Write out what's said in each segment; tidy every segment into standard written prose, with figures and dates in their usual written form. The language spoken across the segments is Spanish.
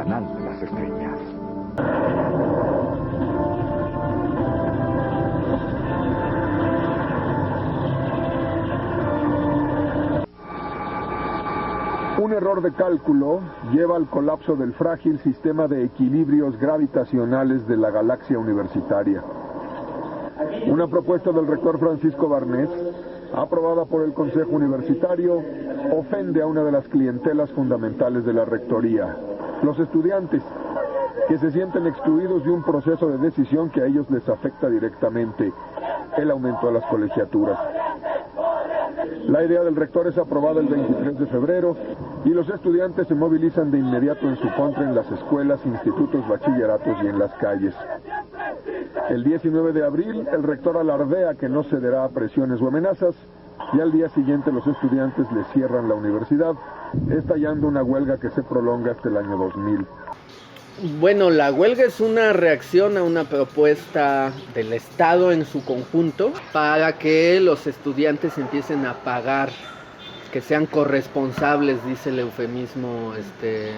canal de las estrellas. Un error de cálculo lleva al colapso del frágil sistema de equilibrios gravitacionales de la galaxia universitaria. Una propuesta del rector Francisco Barnés, aprobada por el Consejo Universitario, ofende a una de las clientelas fundamentales de la rectoría, los estudiantes, que se sienten excluidos de un proceso de decisión que a ellos les afecta directamente, el aumento de las colegiaturas. La idea del rector es aprobada el 23 de febrero y los estudiantes se movilizan de inmediato en su contra en las escuelas, institutos, bachilleratos y en las calles. El 19 de abril, el rector alardea que no cederá a presiones o amenazas y al día siguiente los estudiantes le cierran la universidad, estallando una huelga que se prolonga hasta el año 2000. Bueno, la huelga es una reacción a una propuesta del Estado en su conjunto para que los estudiantes empiecen a pagar, que sean corresponsables, dice el eufemismo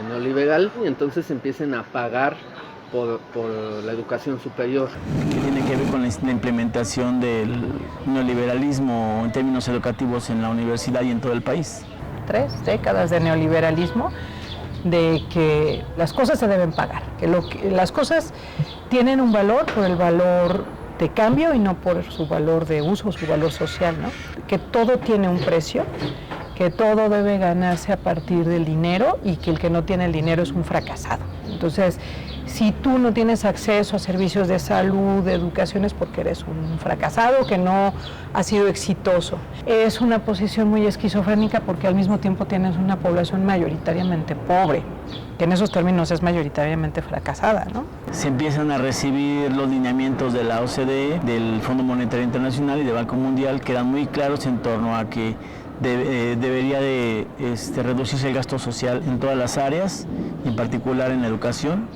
neoliberal, y entonces empiecen a pagar por la educación superior. Que tiene que ver con la implementación del neoliberalismo en términos educativos en la universidad y en todo el país. 3 décadas de neoliberalismo, de que las cosas se deben pagar, que las cosas tienen un valor por el valor de cambio y no por su valor de uso, su valor social, ¿no? Que todo tiene un precio, que todo debe ganarse a partir del dinero y que el que no tiene el dinero es un fracasado. Entonces, si tú no tienes acceso a servicios de salud, de educación, es porque eres un fracasado que no ha sido exitoso. Es una posición muy esquizofrénica porque al mismo tiempo tienes una población mayoritariamente pobre, que en esos términos es mayoritariamente fracasada, ¿no? Se empiezan a recibir los lineamientos de la OCDE, del Fondo Monetario Internacional y del Banco Mundial, que eran muy claros en torno a que debería de reducirse el gasto social en todas las áreas, en particular en la educación.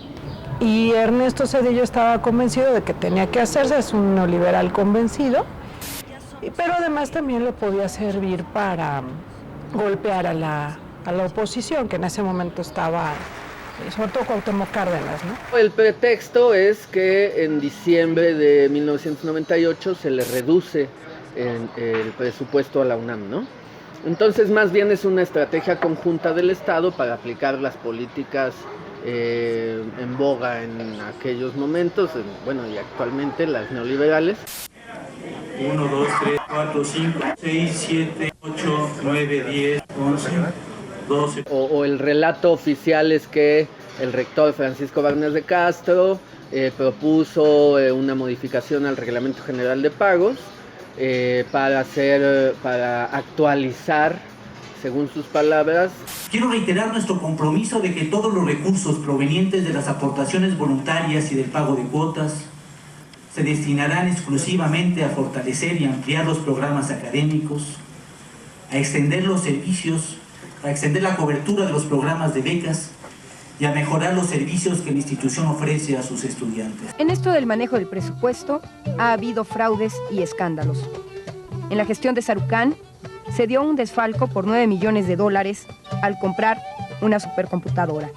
Y Ernesto Zedillo estaba convencido de que tenía que hacerse, es un neoliberal convencido, pero además también le podía servir para golpear a la oposición, que en ese momento estaba, sobre todo Cuauhtémoc Cárdenas, ¿no? El pretexto es que en diciembre de 1998 se le reduce el presupuesto a la UNAM, ¿no? Entonces más bien es una estrategia conjunta del Estado para aplicar las políticas en boga en aquellos momentos, y actualmente las neoliberales. 1, 2, 3, 4, 5, 6, 7, 8, 9, 10, 11, 12. O el relato oficial es que el rector Francisco Barnés de Castro propuso una modificación al Reglamento General de Pagos para actualizar, según sus palabras. Quiero reiterar nuestro compromiso de que todos los recursos provenientes de las aportaciones voluntarias y del pago de cuotas se destinarán exclusivamente a fortalecer y ampliar los programas académicos, a extender los servicios, a extender la cobertura de los programas de becas y a mejorar los servicios que la institución ofrece a sus estudiantes. En esto del manejo del presupuesto ha habido fraudes y escándalos. En la gestión de Sarucán se dio un desfalco por $9 millones al comprar una supercomputadora.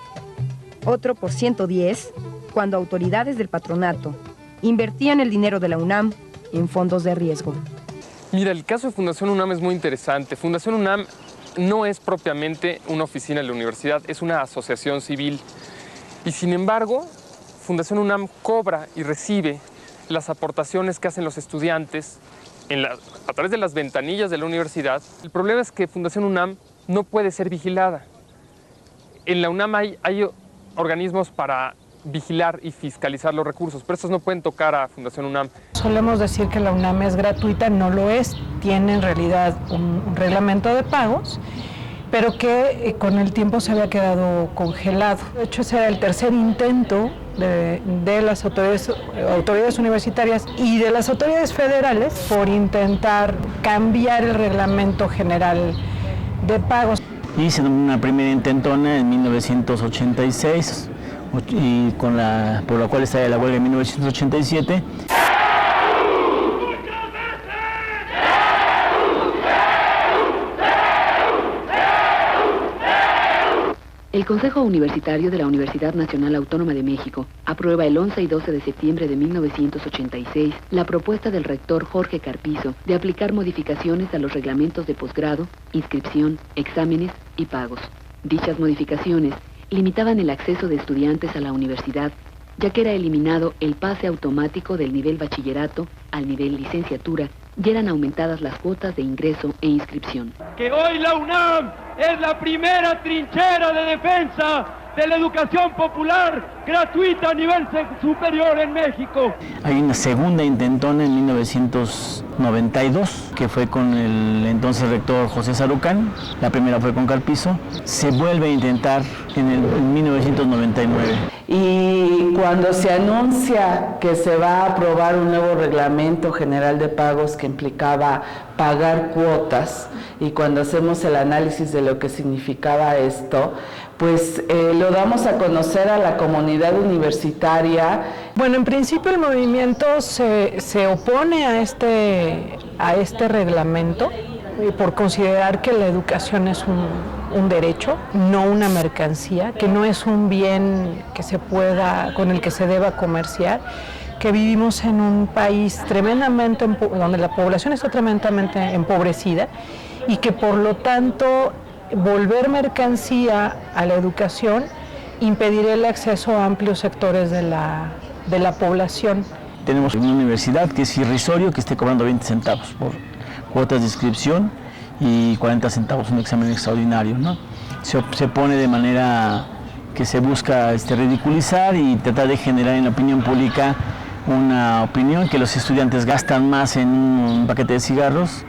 Otro por 110 cuando autoridades del patronato invertían el dinero de la UNAM en fondos de riesgo. Mira, el caso de Fundación UNAM es muy interesante. Fundación UNAM no es propiamente una oficina de la universidad, es una asociación civil. Y sin embargo, Fundación UNAM cobra y recibe las aportaciones que hacen los estudiantes a través de las ventanillas de la universidad. El problema es que Fundación UNAM no puede ser vigilada. En la UNAM hay organismos para vigilar y fiscalizar los recursos, pero estos no pueden tocar a Fundación UNAM. Solemos decir que la UNAM es gratuita, no lo es, tiene en realidad un reglamento de pagos, pero que con el tiempo se había quedado congelado. De hecho, ese era el tercer intento de las autoridades universitarias y de las autoridades federales por intentar cambiar el reglamento general de pagos. Hice una primera intentona en 1986, y por la cual estalla la huelga en 1987. El Consejo Universitario de la Universidad Nacional Autónoma de México aprueba el 11 y 12 de septiembre de 1986 la propuesta del rector Jorge Carpizo de aplicar modificaciones a los reglamentos de posgrado, inscripción, exámenes y pagos. Dichas modificaciones limitaban el acceso de estudiantes a la universidad, ya que era eliminado el pase automático del nivel bachillerato al nivel licenciatura y eran aumentadas las cuotas de ingreso e inscripción. Que hoy la UNAM es la primera trinchera de defensa de la educación popular gratuita a nivel superior en México. Hay una segunda intentona en 1992, que fue con el entonces rector José Sarucán. La primera fue con Carpizo. Se vuelve a intentar en 1999. Y cuando se anuncia que se va a aprobar un nuevo reglamento general de pagos que implicaba pagar cuotas, y cuando hacemos el análisis de lo que significaba esto, pues lo damos a conocer a la comunidad universitaria. Bueno, en principio el movimiento se opone a este reglamento por considerar que la educación es un derecho, no una mercancía, que no es un bien con el que se deba comerciar, que vivimos en un país donde la población está tremendamente empobrecida y que por lo tanto volver mercancía a la educación impedirá el acceso a amplios sectores de la población. Tenemos una universidad que es irrisorio, que esté cobrando 20 centavos por cuotas de inscripción y 40 centavos un examen extraordinario, ¿no? Se pone de manera que se busca ridiculizar y tratar de generar en la opinión pública una opinión que los estudiantes gastan más en un paquete de cigarros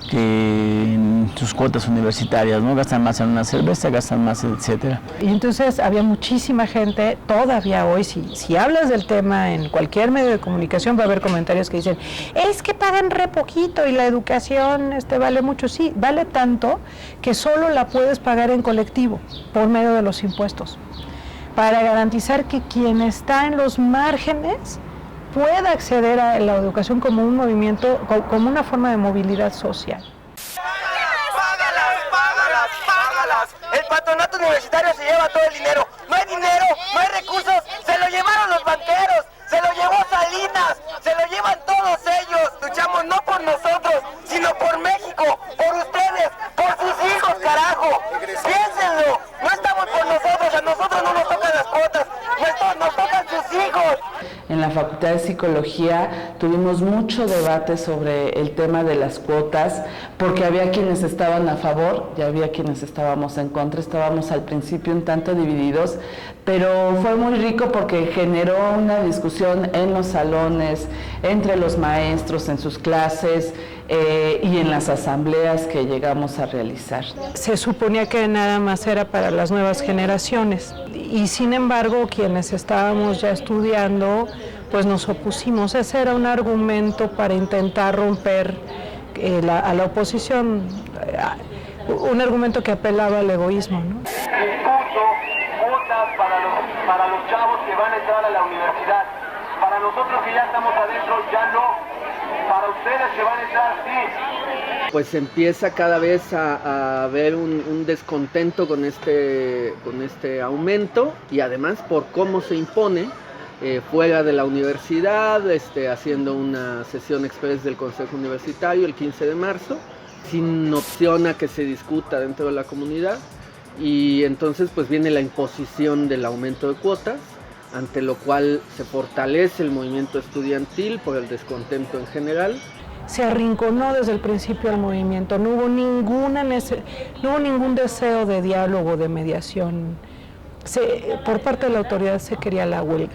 que en sus cuotas universitarias, ¿no? Gastan más en una cerveza, gastan más, etcétera. Y entonces había muchísima gente, todavía hoy, si hablas del tema en cualquier medio de comunicación va a haber comentarios que dicen, es que pagan re poquito y la educación vale mucho. Sí, vale tanto que solo la puedes pagar en colectivo, por medio de los impuestos, para garantizar que quien está en los márgenes pueda acceder a la educación como un movimiento, como una forma de movilidad social. ¡Págalas! El patronato universitario se lleva todo el dinero. No hay dinero, no hay recursos, se lo llevaron los banqueros, se lo llevó Salinas, se lo llevan todos ellos. Luchamos no por nosotros, sino por México, por ustedes, por sus hijos, carajo. Piénsenlo, no estamos por nosotros, a nosotros no nos tocan las cuotas, nos tocan sus hijos. En la Facultad de Psicología tuvimos mucho debate sobre el tema de las cuotas, porque había quienes estaban a favor y había quienes estábamos en contra. Estábamos al principio un tanto divididos, pero fue muy rico porque generó una discusión en los salones, entre los maestros, en sus clases y en las asambleas que llegamos a realizar. Se suponía que nada más era para las nuevas generaciones y sin embargo quienes estábamos ya estudiando pues nos opusimos. Ese era un argumento para intentar romper a la oposición, un argumento que apelaba al egoísmo, ¿no? Incluso cuotas para los chavos que van a entrar a la universidad. Para nosotros que ya estamos adentro, ya no. Para ustedes que van a entrar, sí. Pues empieza cada vez a haber un descontento con este aumento y además por cómo se impone fuera de la universidad, haciendo una sesión express del Consejo Universitario el 15 de marzo, sin opción a que se discuta dentro de la comunidad, y entonces pues viene la imposición del aumento de cuotas, ante lo cual se fortalece el movimiento estudiantil por el descontento en general. Se arrinconó desde el principio al movimiento, no hubo ningún deseo de diálogo, de mediación. Por parte de la autoridad se quería la huelga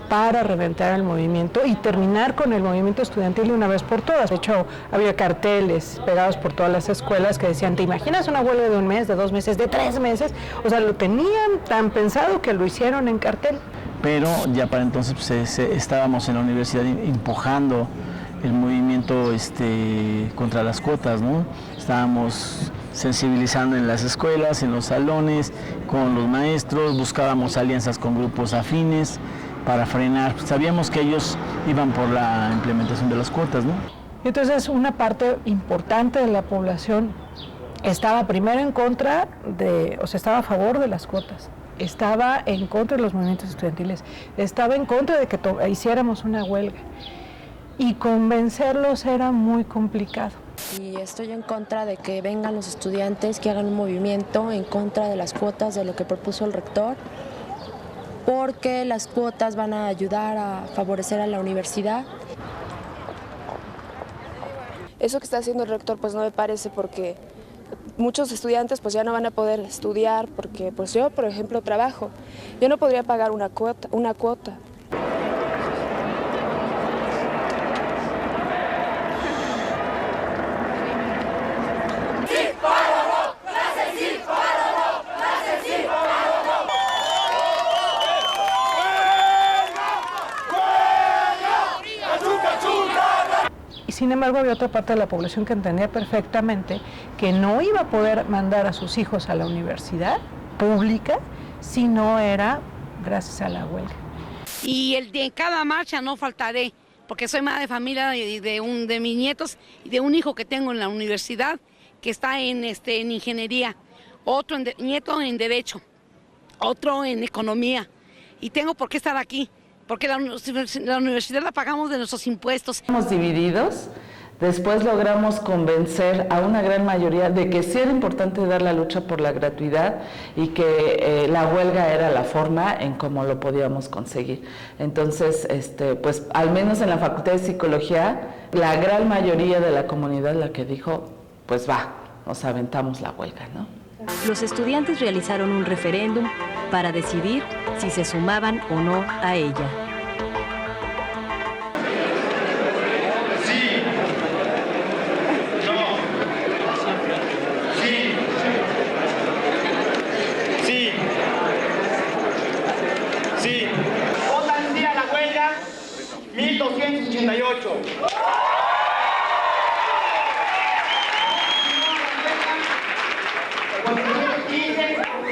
para reventar el movimiento y terminar con el movimiento estudiantil de una vez por todas. De hecho, había carteles pegados por todas las escuelas que decían, ¿te imaginas una huelga de 1 mes, de 2 meses, de 3 meses? O sea, lo tenían tan pensado que lo hicieron en cartel. Pero ya para entonces pues, estábamos en la universidad empujando el movimiento contra las cuotas, ¿no? Estábamos sensibilizando en las escuelas, en los salones, con los maestros, buscábamos alianzas con grupos afines para frenar. Sabíamos que ellos iban por la implementación de las cuotas, ¿no? Entonces una parte importante de la población estaba primero en contra estaba a favor de las cuotas, estaba en contra de los movimientos estudiantiles, estaba en contra de que hiciéramos una huelga, y convencerlos era muy complicado. Y estoy en contra de que vengan los estudiantes, que hagan un movimiento en contra de las cuotas, de lo que propuso el rector, porque las cuotas van a ayudar a favorecer a la universidad. Eso que está haciendo el rector pues no me parece, porque muchos estudiantes pues ya no van a poder estudiar, porque pues yo, por ejemplo, trabajo, yo no podría pagar una cuota. Sin embargo, había otra parte de la población que entendía perfectamente que no iba a poder mandar a sus hijos a la universidad pública si no era gracias a la huelga. Y en cada marcha no faltaré, porque soy madre de familia de mis nietos y de un hijo que tengo en la universidad que está en ingeniería, otro nieto en derecho, otro en economía, y tengo por qué estar aquí. Porque la universidad la pagamos de nuestros impuestos. Estamos divididos, después logramos convencer a una gran mayoría de que sí era importante dar la lucha por la gratuidad y que la huelga era la forma en cómo lo podíamos conseguir. Entonces, pues al menos en la Facultad de Psicología, la gran mayoría de la comunidad la que dijo, pues va, nos aventamos la huelga, ¿no? Los estudiantes realizaron un referéndum para decidir si se sumaban o no a ella. Sí. No. Sí. Sí. Sí. Votan sí a la huelga 1288.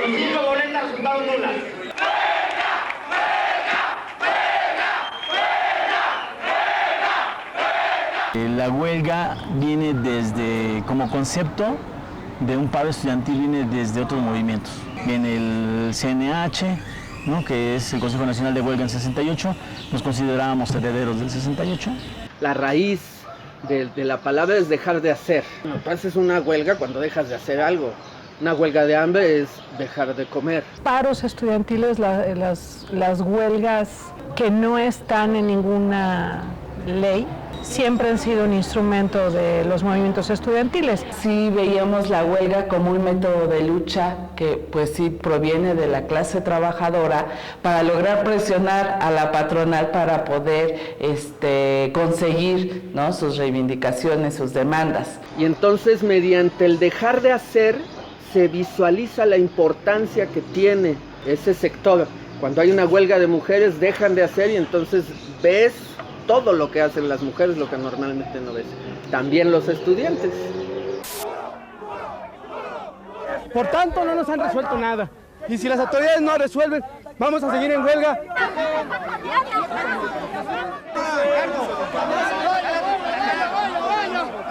Y 5 boletas resultaron nulas. La huelga viene desde, como concepto de un paro estudiantil, viene desde otros movimientos. Viene el CNH, ¿no?, que es el Consejo Nacional de Huelga en 68, nos considerábamos herederos del 68. La raíz de la palabra es dejar de hacer. Tú haces una huelga cuando dejas de hacer algo. Una huelga de hambre es dejar de comer. Paros estudiantiles, las huelgas que no están en ninguna ley, siempre han sido un instrumento de los movimientos estudiantiles. Sí veíamos la huelga como un método de lucha que pues sí proviene de la clase trabajadora para lograr presionar a la patronal para poder conseguir, ¿no?, sus reivindicaciones, sus demandas. Y entonces mediante el dejar de hacer se visualiza la importancia que tiene ese sector. Cuando hay una huelga de mujeres dejan de hacer y entonces ves todo lo que hacen las mujeres, lo que normalmente no ves. También los estudiantes. Por tanto, no nos han resuelto nada. Y si las autoridades no resuelven, vamos a seguir en huelga.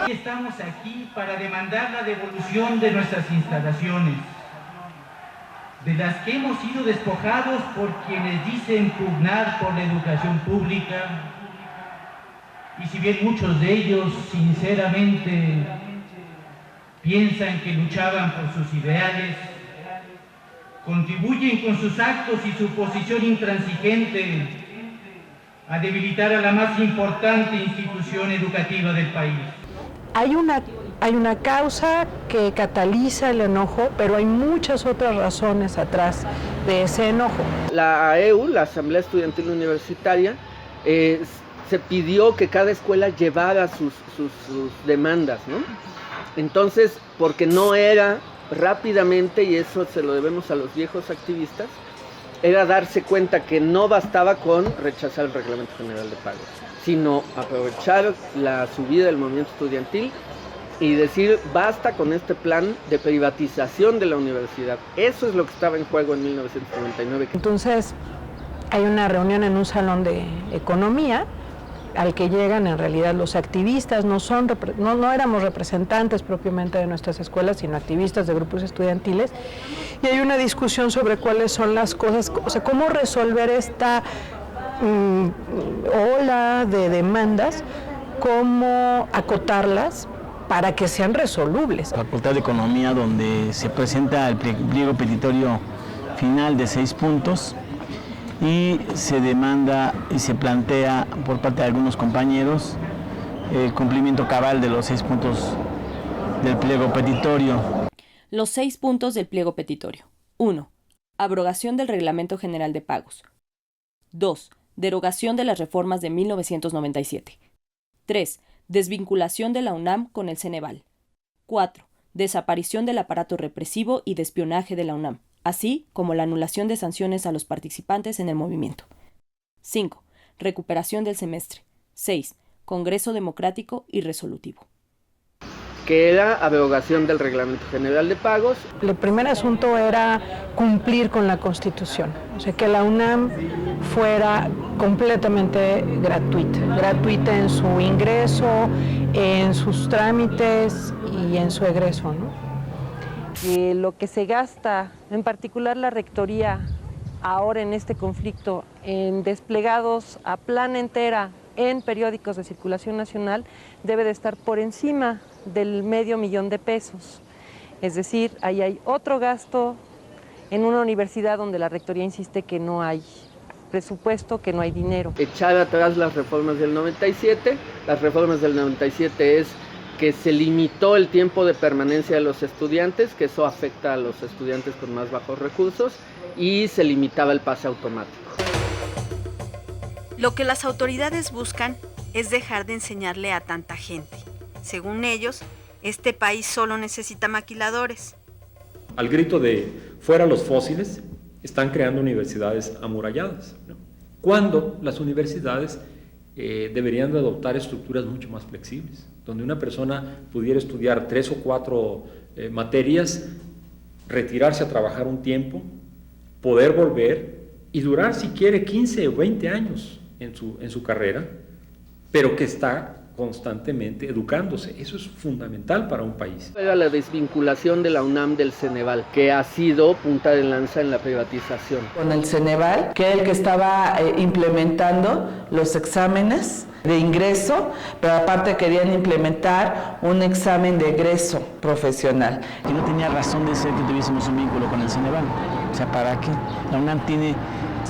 Estamos aquí para demandar la devolución de nuestras instalaciones, de las que hemos sido despojados por quienes dicen pugnar por la educación pública. Y si bien muchos de ellos sinceramente piensan que luchaban por sus ideales, contribuyen con sus actos y su posición intransigente a debilitar a la más importante institución educativa del país. Hay una causa que cataliza el enojo, pero hay muchas otras razones atrás de ese enojo. La AEU, la Asamblea Estudiantil Universitaria, se pidió que cada escuela llevara sus demandas, ¿no? Entonces, porque no era rápidamente, y eso se lo debemos a los viejos activistas, era darse cuenta que no bastaba con rechazar el Reglamento General de Pagos, sino aprovechar la subida del movimiento estudiantil y decir basta con este plan de privatización de la universidad. Eso es lo que estaba en juego en 1999. Entonces hay una reunión en un salón de economía, al que llegan en realidad los activistas, no éramos representantes propiamente de nuestras escuelas, sino activistas de grupos estudiantiles, y hay una discusión sobre cuáles son las cosas, o sea, cómo resolver esta ola de demandas, cómo acotarlas para que sean resolubles. La Facultad de Economía, donde se presenta el pliego petitorio final de 6 puntos y se demanda y se plantea por parte de algunos compañeros el cumplimiento cabal de los 6 puntos del pliego petitorio. Los 6 puntos del pliego petitorio. 1. Abrogación del Reglamento General de Pagos. 2. Derogación de las reformas de 1997. 3. Desvinculación de la UNAM con el Ceneval. 4. Desaparición del aparato represivo y de espionaje de la UNAM, así como la anulación de sanciones a los participantes en el movimiento. 5. Recuperación del semestre. 6. Congreso democrático y resolutivo. Que era abrogación del Reglamento General de Pagos. El primer asunto era cumplir con la Constitución, o sea, que la UNAM fuera completamente gratuita en su ingreso, en sus trámites y en su egreso, ¿no? Lo que se gasta, en particular la Rectoría, ahora en este conflicto, en desplegados a plana entera en periódicos de circulación nacional, debe de estar por encima del $500,000 de pesos. Es decir, ahí hay otro gasto en una universidad donde la Rectoría insiste que no hay presupuesto, que no hay dinero. Echar atrás las reformas del 97. Las reformas del 97 es que se limitó el tiempo de permanencia de los estudiantes, que eso afecta a los estudiantes con más bajos recursos, y se limitaba el pase automático. Lo que las autoridades buscan es dejar de enseñarle a tanta gente. Según ellos, este país solo necesita maquiladores. Al grito de fuera los fósiles, están creando universidades amuralladas, ¿no? Cuando las universidades deberían de adoptar estructuras mucho más flexibles, donde una persona pudiera estudiar 3 o 4 materias, retirarse a trabajar un tiempo, poder volver y durar si quiere 15 o 20 años en su carrera, pero que está constantemente educándose. Eso es fundamental para un país. Era la desvinculación de la UNAM del Ceneval, que ha sido punta de lanza en la privatización. Con el Ceneval, que era el que estaba implementando los exámenes de ingreso, pero aparte querían implementar un examen de egreso profesional. Y no tenía razón de ser que tuviésemos un vínculo con el Ceneval. O sea, ¿para qué? La UNAM tiene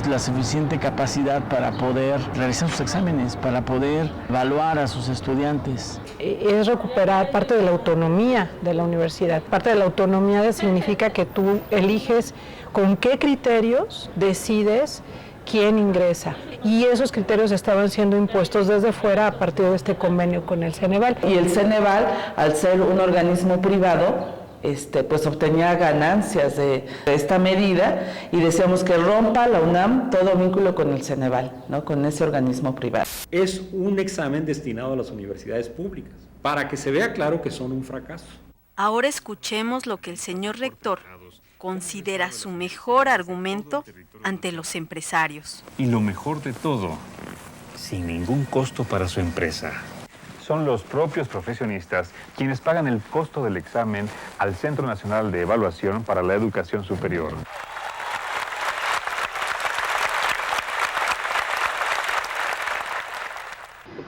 la suficiente capacidad para poder realizar sus exámenes, para poder evaluar a sus estudiantes. Es recuperar parte de la autonomía de la universidad. Parte de la autonomía significa que tú eliges con qué criterios decides quién ingresa. Y esos criterios estaban siendo impuestos desde fuera a partir de este convenio con el Ceneval. Y el Ceneval, al ser un organismo privado, pues obtenía ganancias de esta medida y decíamos que rompa la UNAM todo vínculo con el Ceneval, ¿no? Con ese organismo privado. Es un examen destinado a las universidades públicas, para que se vea claro que son un fracaso. Ahora escuchemos lo que el señor rector considera su mejor argumento ante los empresarios. Y lo mejor de todo, sin ningún costo para su empresa. Son los propios profesionistas quienes pagan el costo del examen al Centro Nacional de Evaluación para la Educación Superior.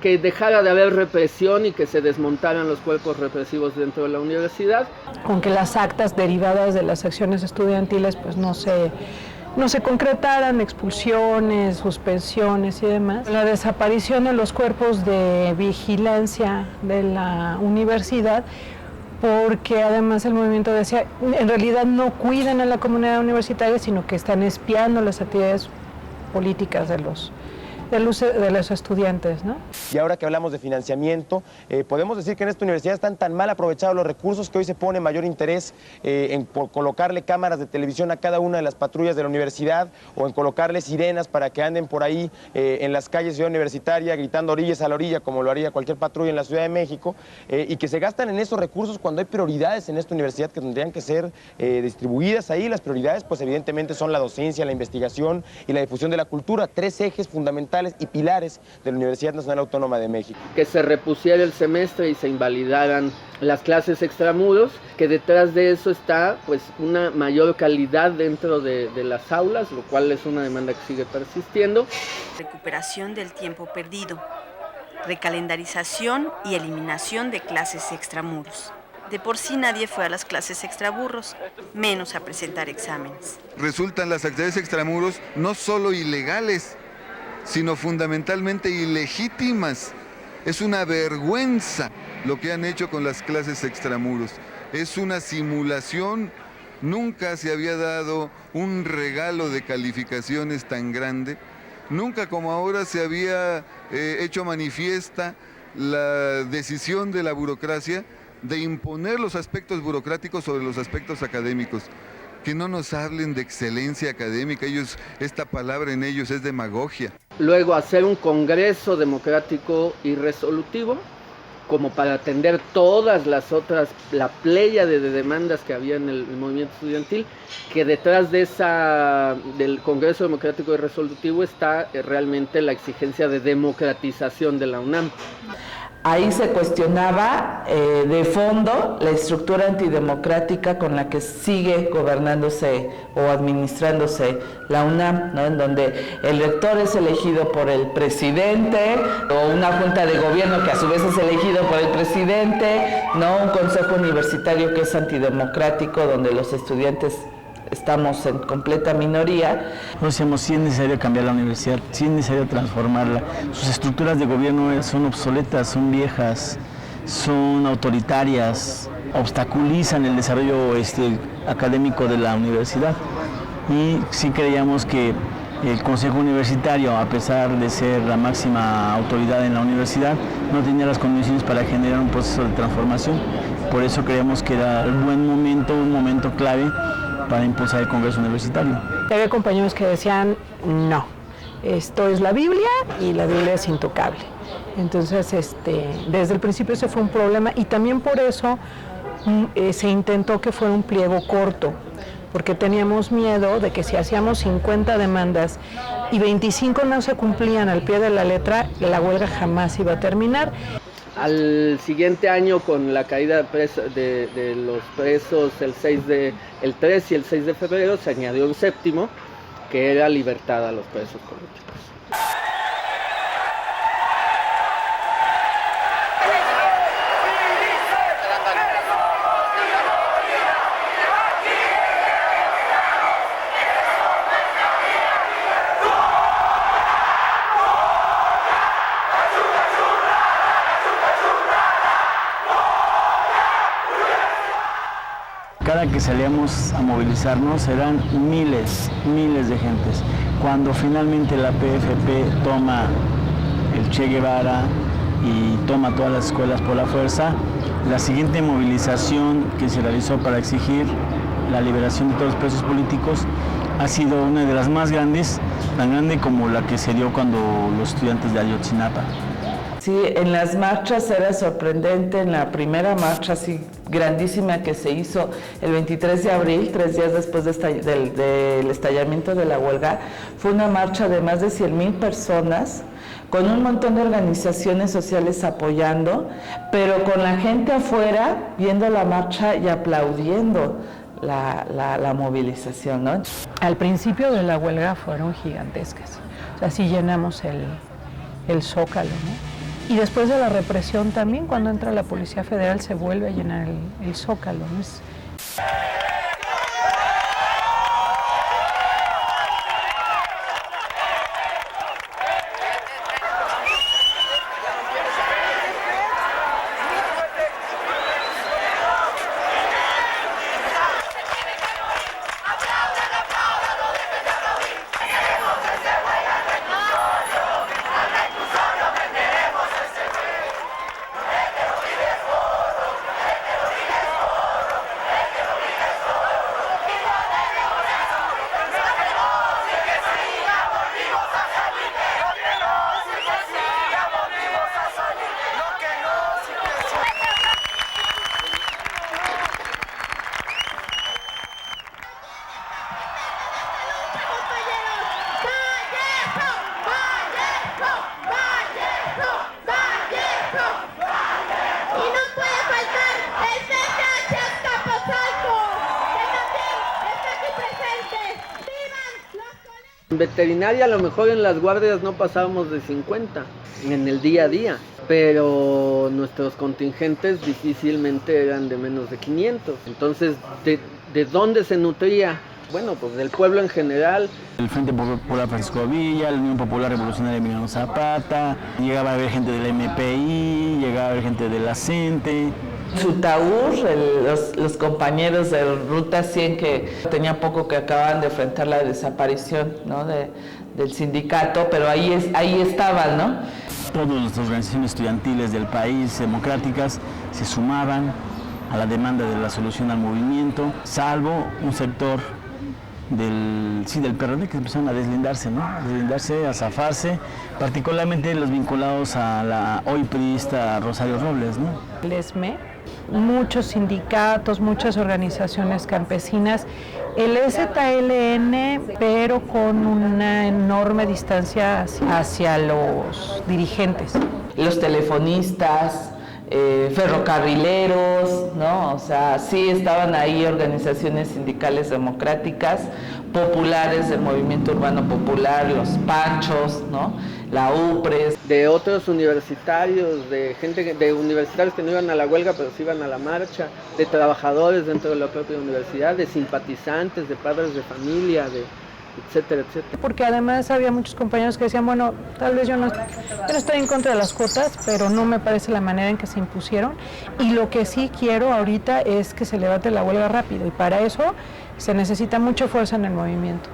Que dejara de haber represión y que se desmontaran los cuerpos represivos dentro de la universidad. Con que las actas derivadas de las acciones estudiantiles pues no se concretaran, expulsiones, suspensiones y demás. La desaparición de los cuerpos de vigilancia de la universidad, porque además el movimiento decía, en realidad no cuidan a la comunidad universitaria, sino que están espiando las actividades políticas de los estudiantes, ¿no? Y ahora que hablamos de financiamiento, podemos decir que en esta universidad están tan mal aprovechados los recursos que hoy se pone mayor interés en colocarle cámaras de televisión a cada una de las patrullas de la universidad o en colocarle sirenas para que anden por ahí en las calles de Ciudad Universitaria gritando orillas a la orilla, como lo haría cualquier patrulla en la Ciudad de México, y que se gastan en esos recursos cuando hay prioridades en esta universidad que tendrían que ser distribuidas ahí. Las prioridades, pues evidentemente son la docencia, la investigación y la difusión de la cultura, 3 ejes fundamentales fundamentales y pilares de la Universidad Nacional Autónoma de México. Que se repusiera el semestre y se invalidaran las clases extramuros, que detrás de eso está pues una mayor calidad dentro de las aulas, lo cual es una demanda que sigue persistiendo. Recuperación del tiempo perdido, recalendarización y eliminación de clases extramuros. De por sí nadie fue a las clases extraburros, menos a presentar exámenes. Resultan las actividades extramuros no solo ilegales, sino fundamentalmente ilegítimas. Es una vergüenza lo que han hecho con las clases extramuros. Es una simulación. Nunca se había dado un regalo de calificaciones tan grande. Nunca como ahora se había hecho manifiesta la decisión de la burocracia de imponer los aspectos burocráticos sobre los aspectos académicos. Que no nos hablen de excelencia académica, esta palabra en ellos es demagogia. Luego hacer un congreso democrático y resolutivo, como para atender todas las otras, la pléyade de demandas que había en el movimiento estudiantil, que detrás de del Congreso Democrático y Resolutivo está realmente la exigencia de democratización de la UNAM. Ahí se cuestionaba de fondo la estructura antidemocrática con la que sigue gobernándose o administrándose la UNAM, ¿no? En donde el rector es elegido por el presidente, o una junta de gobierno que a su vez es elegido por el presidente, ¿no? Un consejo universitario que es antidemocrático, donde los estudiantes estamos en completa minoría. Decíamos, sí es necesario cambiar la universidad, sí es necesario transformarla. Sus estructuras de gobierno son obsoletas, son viejas, son autoritarias, obstaculizan el desarrollo académico de la universidad. Y sí creíamos que el Consejo Universitario, a pesar de ser la máxima autoridad en la universidad, no tenía las condiciones para generar un proceso de transformación. Por eso creíamos que era un buen momento, un momento clave para impulsar el Congreso Universitario. Había compañeros que decían, no, esto es la Biblia y la Biblia es intocable. Entonces, desde el principio ese fue un problema y también por eso se intentó que fuera un pliego corto, porque teníamos miedo de que si hacíamos 50 demandas y 25 no se cumplían al pie de la letra, la huelga jamás iba a terminar. Al siguiente año, con la caída de los presos el 3 y el 6 de febrero, se añadió un séptimo, que era libertad a los presos políticos. Cada que salíamos a movilizarnos eran miles de gentes. Cuando finalmente la PFP toma el Che Guevara y toma todas las escuelas por la fuerza, la siguiente movilización que se realizó para exigir la liberación de todos los presos políticos ha sido una de las más grandes, tan grande como la que se dio cuando los estudiantes de Ayotzinapa. Sí, en las marchas era sorprendente, en la primera marcha así grandísima que se hizo el 23 de abril, 3 días después del estallamiento de la huelga, fue una marcha de más de 100,000 personas, con un montón de organizaciones sociales apoyando, pero con la gente afuera viendo la marcha y aplaudiendo la movilización, ¿no? Al principio de la huelga fueron gigantescas, o sea, sí llenamos el Zócalo, ¿no? Y después de la represión también, cuando entra la Policía Federal, se vuelve a llenar el Zócalo, ¿no? En veterinaria a lo mejor en las guardias no pasábamos de 50 en el día a día, pero nuestros contingentes difícilmente eran de menos de 500. Entonces, ¿de dónde se nutría? Bueno, pues del pueblo en general. El Frente Popular Francisco Villa, la Unión Popular Revolucionaria Emiliano Zapata, llegaba a haber gente del MPI, llegaba a haber gente de la CENTE. Sutaur, los compañeros de Ruta 100 que tenía poco que acababan de enfrentar la desaparición, ¿no? del sindicato, pero ahí estaban, ¿no? Todas las organizaciones estudiantiles del país, democráticas, se sumaban a la demanda de la solución al movimiento, salvo un sector del PRD que empezaron a deslindarse, ¿no? A deslindarse, a zafarse, particularmente los vinculados a la hoy priista Rosario Robles, ¿no? El ESME, muchos sindicatos, muchas organizaciones campesinas, el ZLN, pero con una enorme distancia hacia los dirigentes. Los telefonistas, ferrocarrileros, ¿no? O sea, sí estaban ahí organizaciones sindicales democráticas, populares del movimiento urbano popular, los Panchos, ¿no? La UPRES. De otros universitarios, de universitarios que no iban a la huelga pero sí iban a la marcha, de trabajadores dentro de la propia universidad, de simpatizantes, de padres de familia, etcétera, etcétera. Porque además había muchos compañeros que decían, bueno, tal vez yo no estoy en contra de las cuotas, pero no me parece la manera en que se impusieron, y lo que sí quiero ahorita es que se levante la huelga rápido, y para eso se necesita mucha fuerza en el movimiento.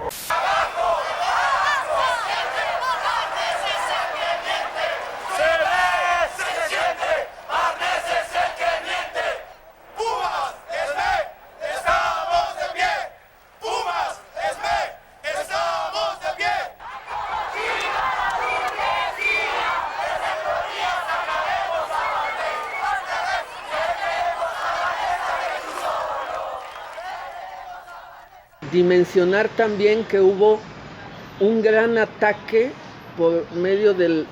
Dimensionar también que hubo un gran ataque por medio del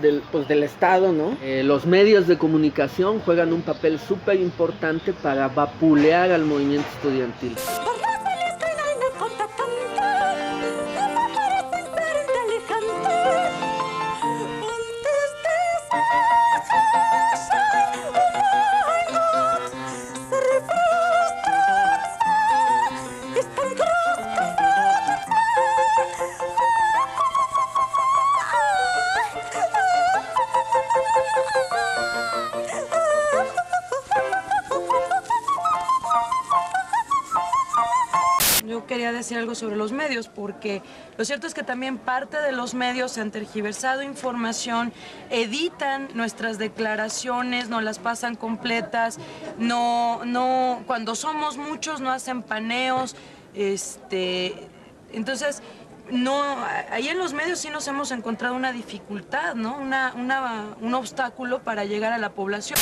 Estado, ¿no? Los medios de comunicación juegan un papel súper importante para vapulear al movimiento estudiantil. Yo quería decir algo sobre los medios, porque lo cierto es que también parte de los medios han tergiversado información, editan nuestras declaraciones, no las pasan completas, cuando somos muchos no hacen paneos, entonces ahí en los medios sí nos hemos encontrado una dificultad, ¿no? Un obstáculo para llegar a la población.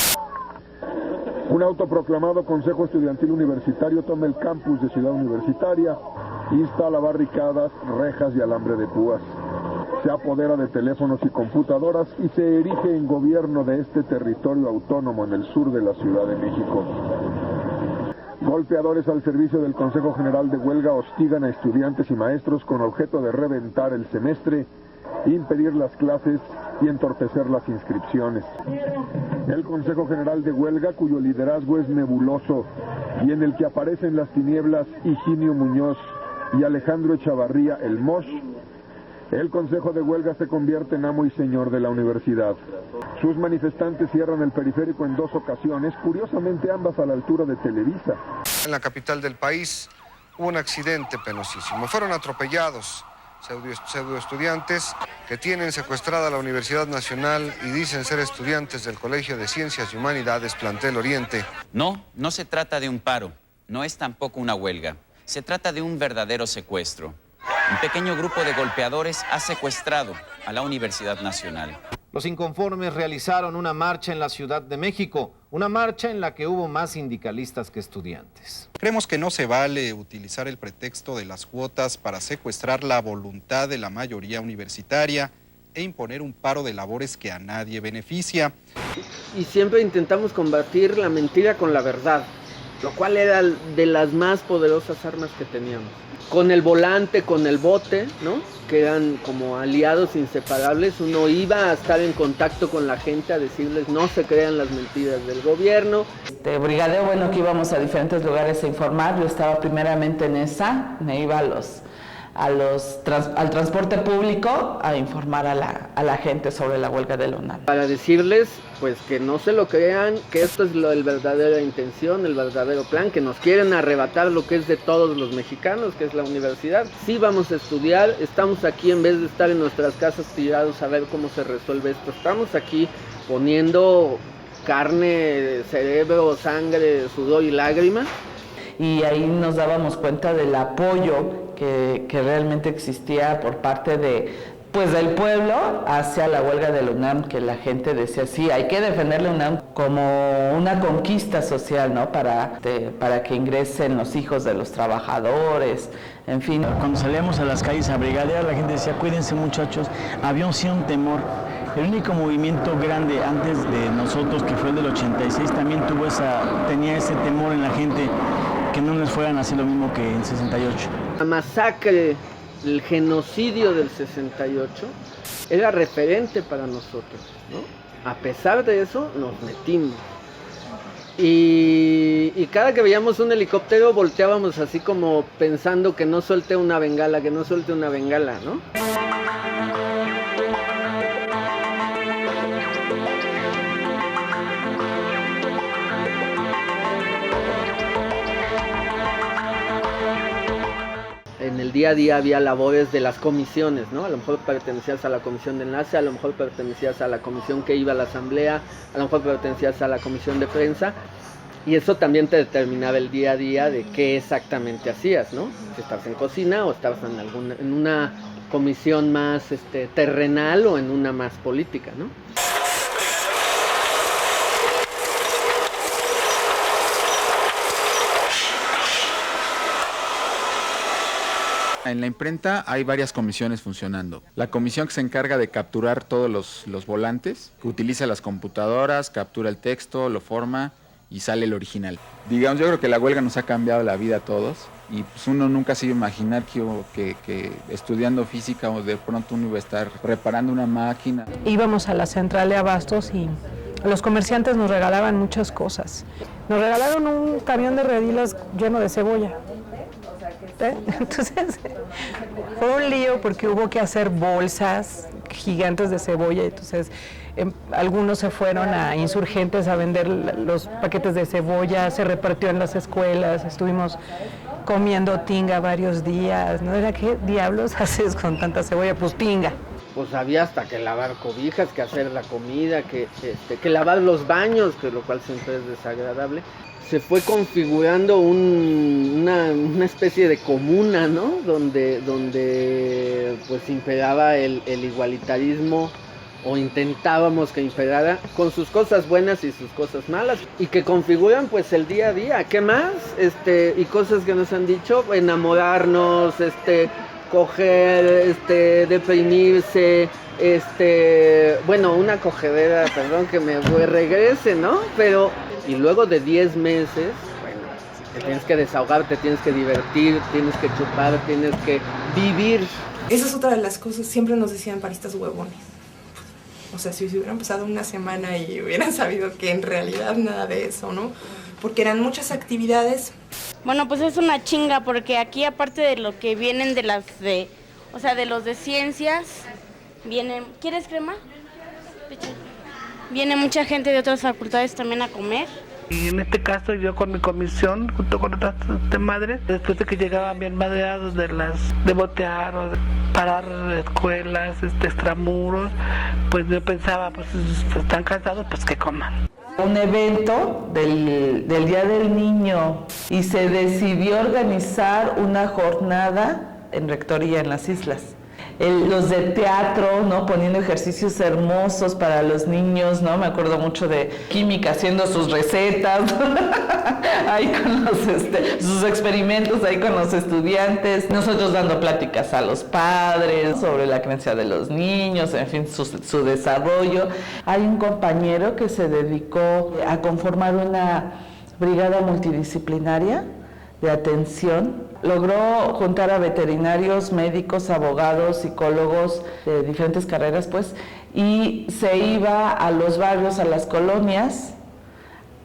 Un autoproclamado Consejo Estudiantil Universitario toma el campus de Ciudad Universitaria, instala barricadas, rejas y alambre de púas. Se apodera de teléfonos y computadoras y se erige en gobierno de este territorio autónomo en el sur de la Ciudad de México. Golpeadores al servicio del Consejo General de Huelga hostigan a estudiantes y maestros con objeto de reventar el semestre, impedir las clases y entorpecer las inscripciones. El Consejo General de Huelga, cuyo liderazgo es nebuloso y en el que aparecen las tinieblas Higinio Muñoz y Alejandro Echavarría, el Mosh, el Consejo de Huelga se convierte en amo y señor de la universidad. Sus manifestantes cierran el periférico en 2 ocasiones, curiosamente ambas a la altura de Televisa. En la capital del país hubo un accidente penosísimo. Fueron atropellados pseudo estudiantes que tienen secuestrada la Universidad Nacional y dicen ser estudiantes del Colegio de Ciencias y Humanidades Plantel Oriente. No se trata de un paro, no es tampoco una huelga. Se trata de un verdadero secuestro. Un pequeño grupo de golpeadores ha secuestrado a la Universidad Nacional. Los inconformes realizaron una marcha en la Ciudad de México, una marcha en la que hubo más sindicalistas que estudiantes. Creemos que no se vale utilizar el pretexto de las cuotas para secuestrar la voluntad de la mayoría universitaria e imponer un paro de labores que a nadie beneficia. Y siempre intentamos combatir la mentira con la verdad. lo cual era de las más poderosas armas que teníamos. Con el volante, con el bote, ¿no? Que eran como aliados inseparables. Uno iba a estar en contacto con la gente, a decirles no se crean las mentiras del gobierno. De brigadeo, bueno, que íbamos a diferentes lugares a informar. Yo estaba primeramente en esa, me iba al transporte público a informar a la gente sobre la huelga de la UNAM. Para decirles, pues, que no se lo crean, que esto es el verdadera intención, el verdadero plan, que nos quieren arrebatar lo que es de todos los mexicanos, que es la universidad. Sí vamos a estudiar, estamos aquí en vez de estar en nuestras casas tirados a ver cómo se resuelve esto. Estamos aquí poniendo carne, cerebro, sangre, sudor y lágrimas. Y ahí nos dábamos cuenta del apoyo que realmente existía por parte del pueblo hacia la huelga de la UNAM, que la gente decía, sí, hay que defender la UNAM como una conquista social, ¿no? Para que ingresen los hijos de los trabajadores, en fin. Cuando salíamos a las calles a brigadear, la gente decía, cuídense muchachos, había un temor. El único movimiento grande antes de nosotros, que fue el del 86, también tenía ese temor en la gente, que no les fueran a hacer lo mismo que en 68. La masacre, el genocidio del 68 era referente para nosotros, ¿no? A pesar de eso, nos metimos. Y cada que veíamos un helicóptero volteábamos así como pensando que no suelte una bengala, ¿no? En el día a día había labores de las comisiones, ¿no? A lo mejor pertenecías a la comisión de enlace, a lo mejor pertenecías a la comisión que iba a la asamblea, a lo mejor pertenecías a la comisión de prensa, y eso también te determinaba el día a día de qué exactamente hacías, ¿no? Si estabas en cocina o estabas en una comisión más terrenal o en una más política, ¿no? En la imprenta hay varias comisiones funcionando. La comisión que se encarga de capturar todos los volantes, que utiliza las computadoras, captura el texto, lo forma y sale el original. Digamos, yo creo que la huelga nos ha cambiado la vida a todos y pues uno nunca se iba a imaginar que estudiando física o de pronto uno iba a estar reparando una máquina. Íbamos a la central de abastos y los comerciantes nos regalaban muchas cosas. Nos regalaron un camión de redilas lleno de cebolla. Entonces fue un lío porque hubo que hacer bolsas gigantes de cebolla. Entonces algunos se fueron a Insurgentes a vender los paquetes de cebolla, se repartió en las escuelas, estuvimos comiendo tinga varios días, ¿no? Era, ¿qué diablos haces con tanta cebolla? Pues tinga. Pues había hasta que lavar cobijas, que hacer la comida, que lavar los baños, que lo cual siempre es desagradable. Se fue configurando una especie de comuna, ¿no? Donde pues imperaba el igualitarismo, o intentábamos que imperara, con sus cosas buenas y sus cosas malas, y que configuran pues el día a día. ¿Qué más? Y cosas que nos han dicho, enamorarnos, coger, deprimirse, bueno, una cogedera, perdón que me regrese, ¿no? Pero, y luego de 10 meses, bueno, te tienes que desahogar, te tienes que divertir, tienes que chupar, tienes que vivir. Esa es otra de las cosas, siempre nos decían paristas huevones. O sea, si hubieran pasado una semana y hubieran sabido que en realidad nada de eso, ¿no? Porque eran muchas actividades. Bueno, pues es una chinga, porque aquí aparte de lo que vienen de los de ciencias, vienen... ¿Quieres crema? Viene mucha gente de otras facultades también a comer. Y en este caso yo con mi comisión, junto con otras madres, después de que llegaban bien madreados de botear o de parar escuelas, extramuros, pues yo pensaba, pues están cansados, pues que coman. Un evento del Día del Niño y se decidió organizar una jornada en Rectoría, en las islas. Los de teatro, ¿no? Poniendo ejercicios hermosos para los niños, ¿no? Me acuerdo mucho de química haciendo sus recetas, ahí con sus experimentos ahí con los estudiantes, nosotros dando pláticas a los padres sobre la creencia de los niños, en fin, su desarrollo. Hay un compañero que se dedicó a conformar brigada multidisciplinaria de atención. Logró juntar a veterinarios, médicos, abogados, psicólogos de diferentes carreras, pues, y se iba a los barrios, a las colonias,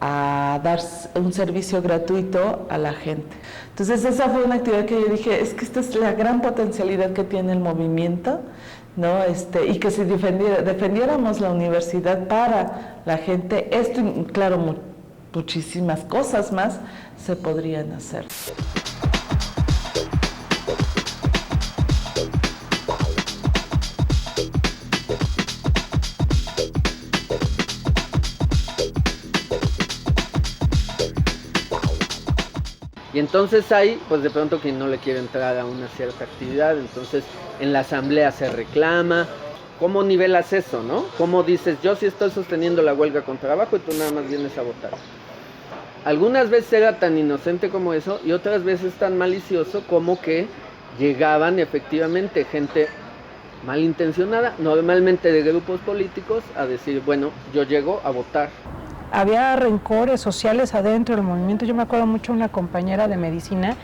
a dar un servicio gratuito a la gente. Entonces esa fue una actividad que yo dije, es que esta es la gran potencialidad que tiene el movimiento, ¿no? Y que si defendiéramos la universidad para la gente, esto, claro, muchísimas cosas más se podrían hacer. Y entonces hay, pues de pronto quien no le quiere entrar a una cierta actividad, entonces en la asamblea se reclama. ¿Cómo nivelas eso, no? ¿Cómo dices, yo sí estoy sosteniendo la huelga con trabajo y tú nada más vienes a votar? Algunas veces era tan inocente como eso y otras veces tan malicioso como que llegaban efectivamente gente malintencionada, normalmente de grupos políticos, a decir, bueno, yo llego a votar. Había rencores sociales adentro del movimiento. Yo me acuerdo mucho de una compañera de medicina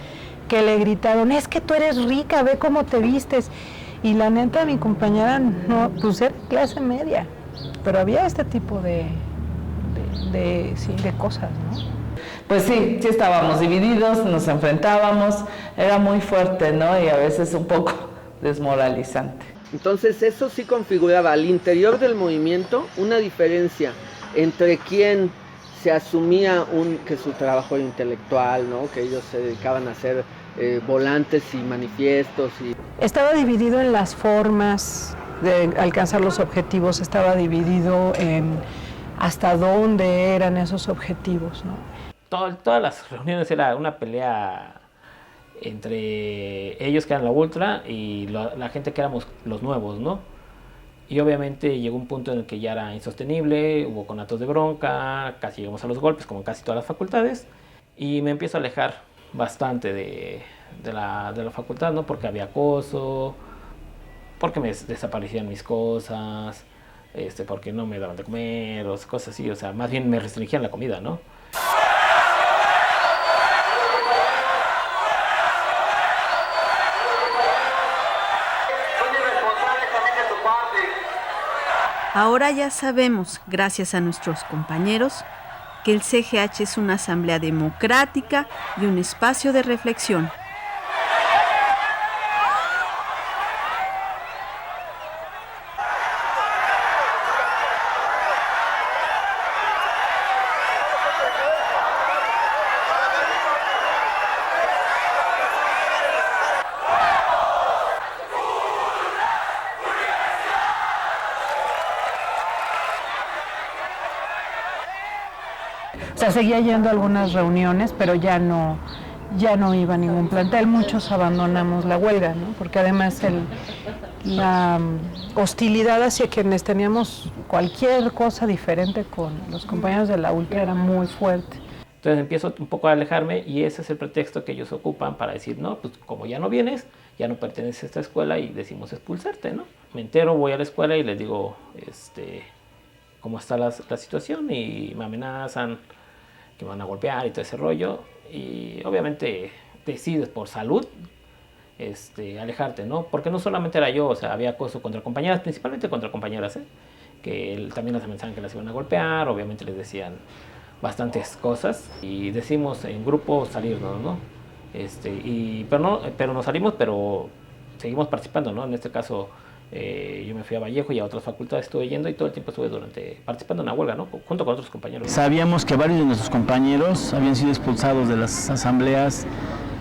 que le gritaron, es que tú eres rica, ve cómo te vistes. Y la neta, mi compañera no, pues era clase media, pero había este tipo de cosas, ¿no? Pues sí estábamos divididos, nos enfrentábamos, era muy fuerte, ¿no? Y a veces un poco desmoralizante. Entonces eso sí configuraba al interior del movimiento una diferencia entre quien se asumía que su trabajo era intelectual, ¿no? Que ellos se dedicaban a hacer volantes y manifiestos. Estaba dividido en las formas de alcanzar los objetivos, estaba dividido en hasta dónde eran esos objetivos, ¿no? Todas las reuniones era una pelea entre ellos que eran la ultra y la gente que éramos los nuevos, ¿no? Y obviamente llegó un punto en el que ya era insostenible, hubo conatos de bronca, casi llegamos a los golpes, como en casi todas las facultades, y me empiezo a alejar bastante de la facultad, ¿no? Porque había acoso, porque me desaparecían mis cosas, porque no me daban de comer, o cosas así, o sea, más bien me restringían la comida, ¿no? Ahora ya sabemos, gracias a nuestros compañeros, que el CGH es una asamblea democrática y un espacio de reflexión. O sea, seguía yendo a algunas reuniones, pero ya no iba a ningún plantel. Muchos abandonamos la huelga, ¿no? Porque además la hostilidad hacia quienes teníamos cualquier cosa diferente con los compañeros de la ultra era muy fuerte. Entonces empiezo un poco a alejarme y ese es el pretexto que ellos ocupan para decir, no, pues como ya no vienes, ya no perteneces a esta escuela y decimos expulsarte, ¿no? Me entero, voy a la escuela y les digo, cómo está la situación y me amenazan que me van a golpear y todo ese rollo, y obviamente decides por salud alejarte, ¿no? Porque no solamente era yo, o sea, había acoso contra compañeras, principalmente contra compañeras, que también las amenazaban que las iban a golpear, obviamente les decían bastantes cosas, y decimos en grupo salirnos, ¿no? Pero nos salimos, pero seguimos participando, ¿no? En este caso, yo me fui a Vallejo y a otras facultades estuve yendo y todo el tiempo estuve participando en la huelga, ¿no? Junto con otros compañeros. Sabíamos que varios de nuestros compañeros habían sido expulsados de las asambleas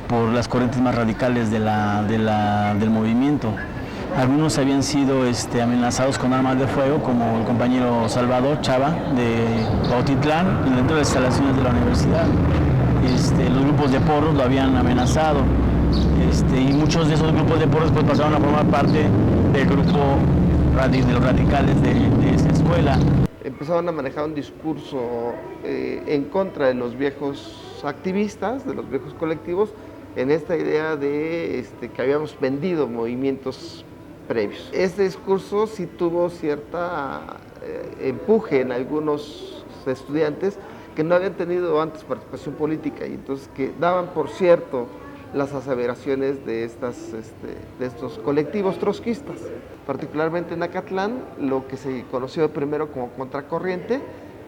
por las corrientes más radicales del movimiento. Algunos habían sido amenazados con armas de fuego, como el compañero Salvador Chava de Cuautitlán, dentro de las instalaciones de la universidad. Los grupos de porros lo habían amenazado. Y muchos de esos grupos de porros pues, pasaron a formar parte del grupo de los radicales de esa escuela. Empezaron a manejar un discurso en contra de los viejos activistas, de los viejos colectivos, en esta idea de que habíamos vendido movimientos previos. Este discurso sí tuvo cierta empuje en algunos estudiantes que no habían tenido antes participación política y entonces que daban por cierto las aseveraciones de estos colectivos trotskistas, particularmente en Acatlán, lo que se conoció primero como Contracorriente,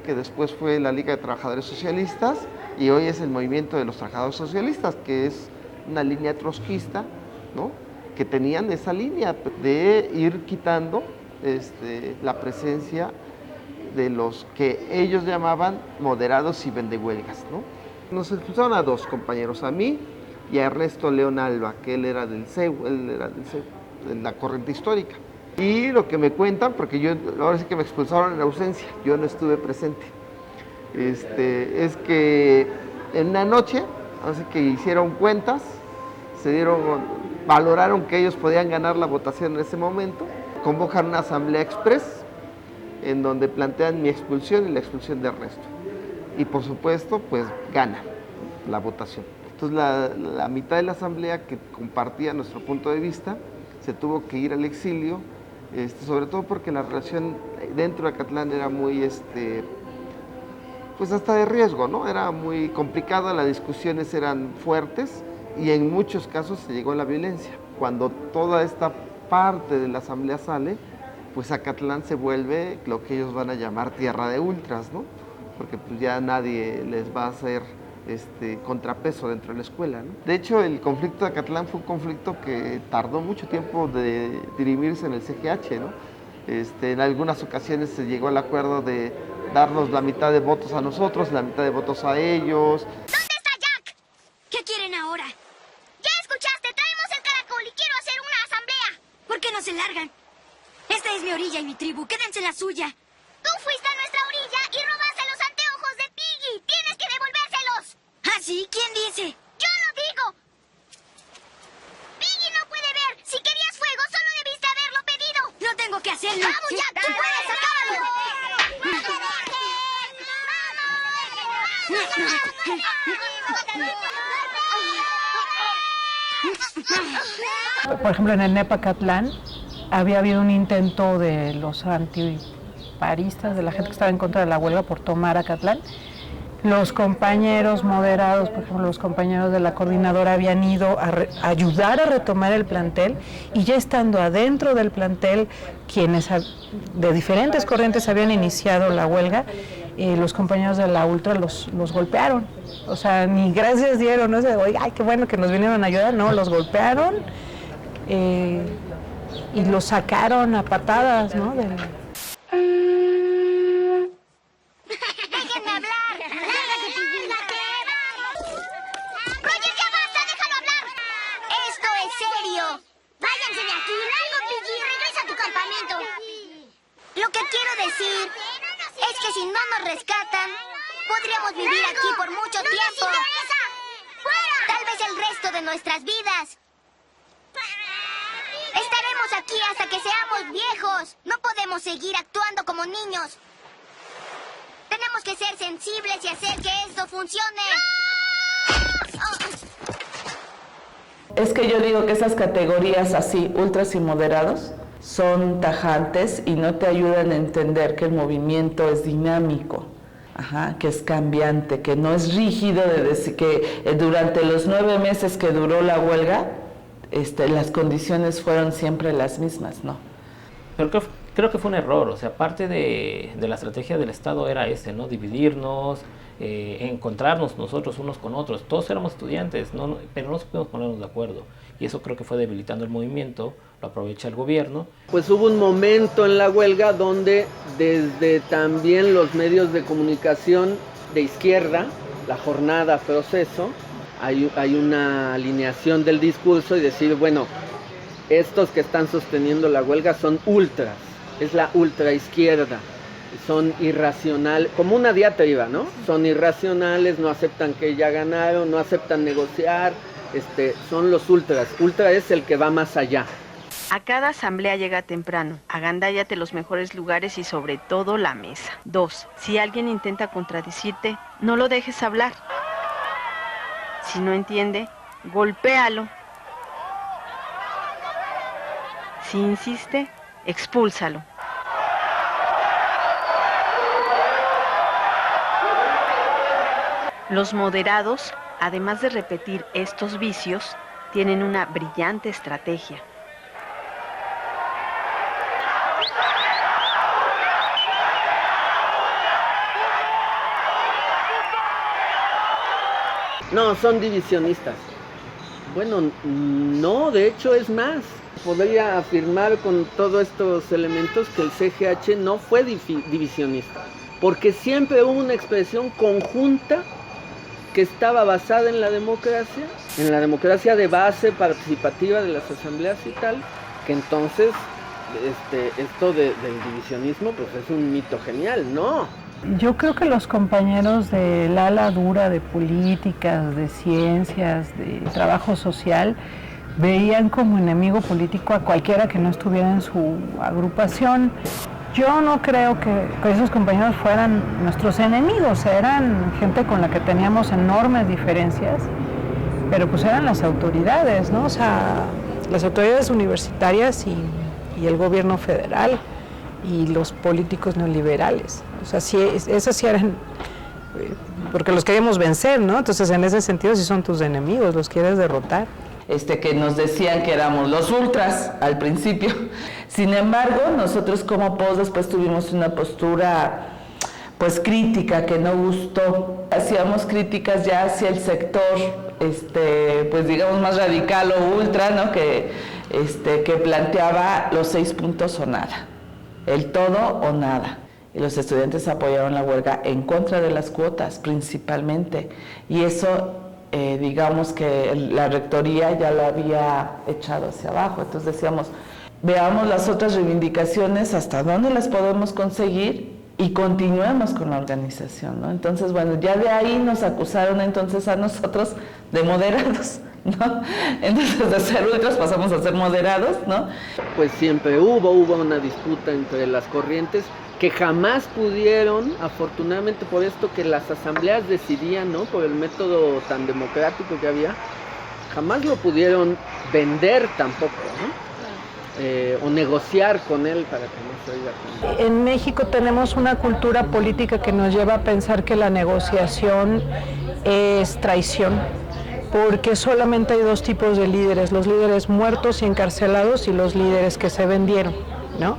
que después fue la Liga de Trabajadores Socialistas y hoy es el Movimiento de los Trabajadores Socialistas, que es una línea trotskista, ¿no?, que tenían esa línea de ir quitando la presencia de los que ellos llamaban moderados y vendehuelgas, ¿no? Nos expulsaron a 2 compañeros, a mí y a Ernesto León Alba, que él era del CEU, de la corriente histórica. Y lo que me cuentan, porque ahora sí que me expulsaron en ausencia, yo no estuve presente, es que en una noche, así que hicieron cuentas, valoraron que ellos podían ganar la votación en ese momento, convocan una asamblea express en donde plantean mi expulsión y la expulsión de Ernesto. Y por supuesto, pues gana la votación. Entonces la mitad de la asamblea que compartía nuestro punto de vista se tuvo que ir al exilio, sobre todo porque la relación dentro de Acatlán era muy, pues hasta de riesgo, ¿no? Era muy complicada, las discusiones eran fuertes y en muchos casos se llegó a la violencia. Cuando toda esta parte de la asamblea sale, pues Acatlán se vuelve lo que ellos van a llamar tierra de ultras, ¿no? Porque pues ya nadie les va a hacer contrapeso dentro de la escuela, ¿no? De hecho, el conflicto de Acatlán fue un conflicto que tardó mucho tiempo de dirimirse en el CGH, ¿no? En algunas ocasiones se llegó al acuerdo de darnos la mitad de votos a nosotros, la mitad de votos a ellos. ¿Dónde está Jack? ¿Qué quieren ahora? Ya escuchaste, traemos el caracol y quiero hacer una asamblea. ¿Por qué no se largan? Esta es mi orilla y mi tribu, quédense en la suya. Tú fuiste a nuestra orilla y robaste los anteojos de Piggy. Tienes que devolvérselos. ¿Ah, sí? ¿Quién dice? Yo lo digo. Piggy no puede ver. Si querías fuego, solo debiste haberlo pedido. No tengo que hacerlo. ¡Vamos, Jack! ¡Tú puedes! ¡Acábalo! Por ejemplo, en el NEP Acatlán había habido un intento de los antiparistas, de la gente que estaba en contra de la huelga por tomar Acatlán. Los compañeros moderados, por ejemplo, los compañeros de la coordinadora habían ido a ayudar a retomar el plantel y ya estando adentro del plantel, quienes de diferentes corrientes habían iniciado la huelga, los compañeros de la Ultra los golpearon. O sea, ni gracias dieron, no sé, oye, ay, qué bueno que nos vinieron a ayudar, no, los golpearon y los sacaron a patadas, ¿no? ¡Déjenme hablar! ¡Lárgate, Piggy! ¡Roger, ya basta! ¡Déjalo hablar! ¡Esto es serio! ¡Váyanse de aquí! ¡Largo, Piggy! ¡Regresa a tu campamento! Lo que quiero decir es que si no nos rescatan, podríamos vivir aquí por mucho tiempo. ¡Fuera! Tal vez el resto de nuestras vidas. Estaremos aquí hasta que seamos viejos. No podemos seguir actuando como niños. Tenemos que ser sensibles y hacer que esto funcione. Es que yo digo que esas categorías así, ultras y moderados, son tajantes y no te ayudan a entender que el movimiento es dinámico, que es cambiante, que no es rígido, de decir que durante los 9 meses que duró la huelga, las condiciones fueron siempre las mismas, ¿no? Pero creo que fue un error, o sea, parte de la estrategia del Estado era ¿no? Dividirnos, encontrarnos nosotros unos con otros. Todos éramos estudiantes, pero no supimos ponernos de acuerdo. Y eso creo que fue debilitando el movimiento, lo aprovecha el gobierno. Pues hubo un momento en la huelga donde desde también los medios de comunicación de izquierda, La Jornada, Proceso, hay una alineación del discurso y decir, bueno, estos que están sosteniendo la huelga son ultras, es la ultraizquierda, son irracionales, como una diatriba, ¿no? Son irracionales, no aceptan que ya ganaron, no aceptan negociar, son los ultras. Ultra es el que va más allá. A cada asamblea llega temprano. Agandállate los mejores lugares y sobre todo la mesa. 2. Si alguien intenta contradecirte, no lo dejes hablar. Si no entiende, golpéalo. Si insiste, expúlsalo. Los moderados, además de repetir estos vicios, tienen una brillante estrategia. No, son divisionistas. Bueno, no, de hecho es más. Podría afirmar con todos estos elementos que el CGH no fue divisionista, porque siempre hubo una expresión conjunta que estaba basada en la democracia de base participativa de las asambleas y tal, que entonces esto del divisionismo pues es un mito genial, ¿no? Yo creo que los compañeros del ala dura de políticas, de ciencias, de trabajo social, veían como enemigo político a cualquiera que no estuviera en su agrupación. Yo no creo que esos compañeros fueran nuestros enemigos, eran gente con la que teníamos enormes diferencias, pero pues eran las autoridades, ¿no? O sea, las autoridades universitarias y el gobierno federal y los políticos neoliberales. O sea, sí, esos sí eran, porque los queríamos vencer, ¿no? Entonces, en ese sentido, sí son tus enemigos, los quieres derrotar. Que nos decían que éramos los ultras al principio. Sin embargo, nosotros como POS después tuvimos una postura pues crítica que no gustó. Hacíamos críticas ya hacia el sector pues digamos más radical o ultra, ¿no? Que planteaba los 6 puntos o nada, el todo o nada. Y los estudiantes apoyaron la huelga en contra de las cuotas principalmente, y eso digamos que la rectoría ya lo había echado hacia abajo. Entonces decíamos, veamos las otras reivindicaciones, hasta dónde las podemos conseguir y continuemos con la organización, ¿no? Entonces, bueno, ya de ahí nos acusaron entonces a nosotros de moderados, ¿no? Entonces de ser ultras pasamos a ser moderados, ¿no? Pues siempre hubo una disputa entre las corrientes que jamás pudieron, afortunadamente por esto que las asambleas decidían, ¿no? Por el método tan democrático que había, jamás lo pudieron vender tampoco, ¿no? O negociar con él para que no se oiga. En México tenemos una cultura política que nos lleva a pensar que la negociación es traición, porque solamente hay 2 tipos de líderes, los líderes muertos y encarcelados y los líderes que se vendieron, ¿no?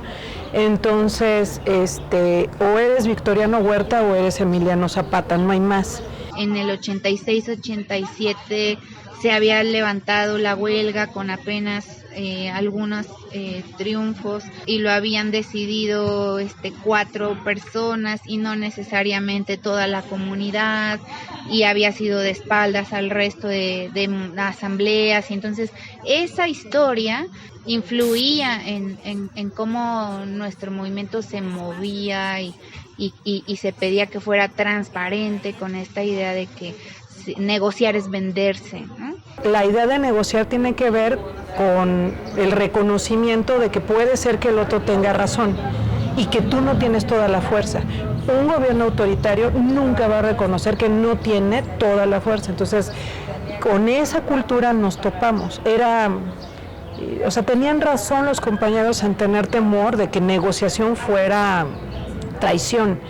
Entonces, o eres Victoriano Huerta o eres Emiliano Zapata, no hay más. En el 86-87 se había levantado la huelga con apenas algunos triunfos y lo habían decidido 4 personas y no necesariamente toda la comunidad, y había sido de espaldas al resto de asambleas, y entonces esa historia influía en cómo nuestro movimiento se movía y se pedía que fuera transparente, con esta idea de que negociar es venderse, ¿no? La idea de negociar tiene que ver con el reconocimiento de que puede ser que el otro tenga razón y que tú no tienes toda la fuerza. Un gobierno autoritario nunca va a reconocer que no tiene toda la fuerza. Entonces, con esa cultura nos topamos. Tenían razón los compañeros en tener temor de que negociación fuera traición,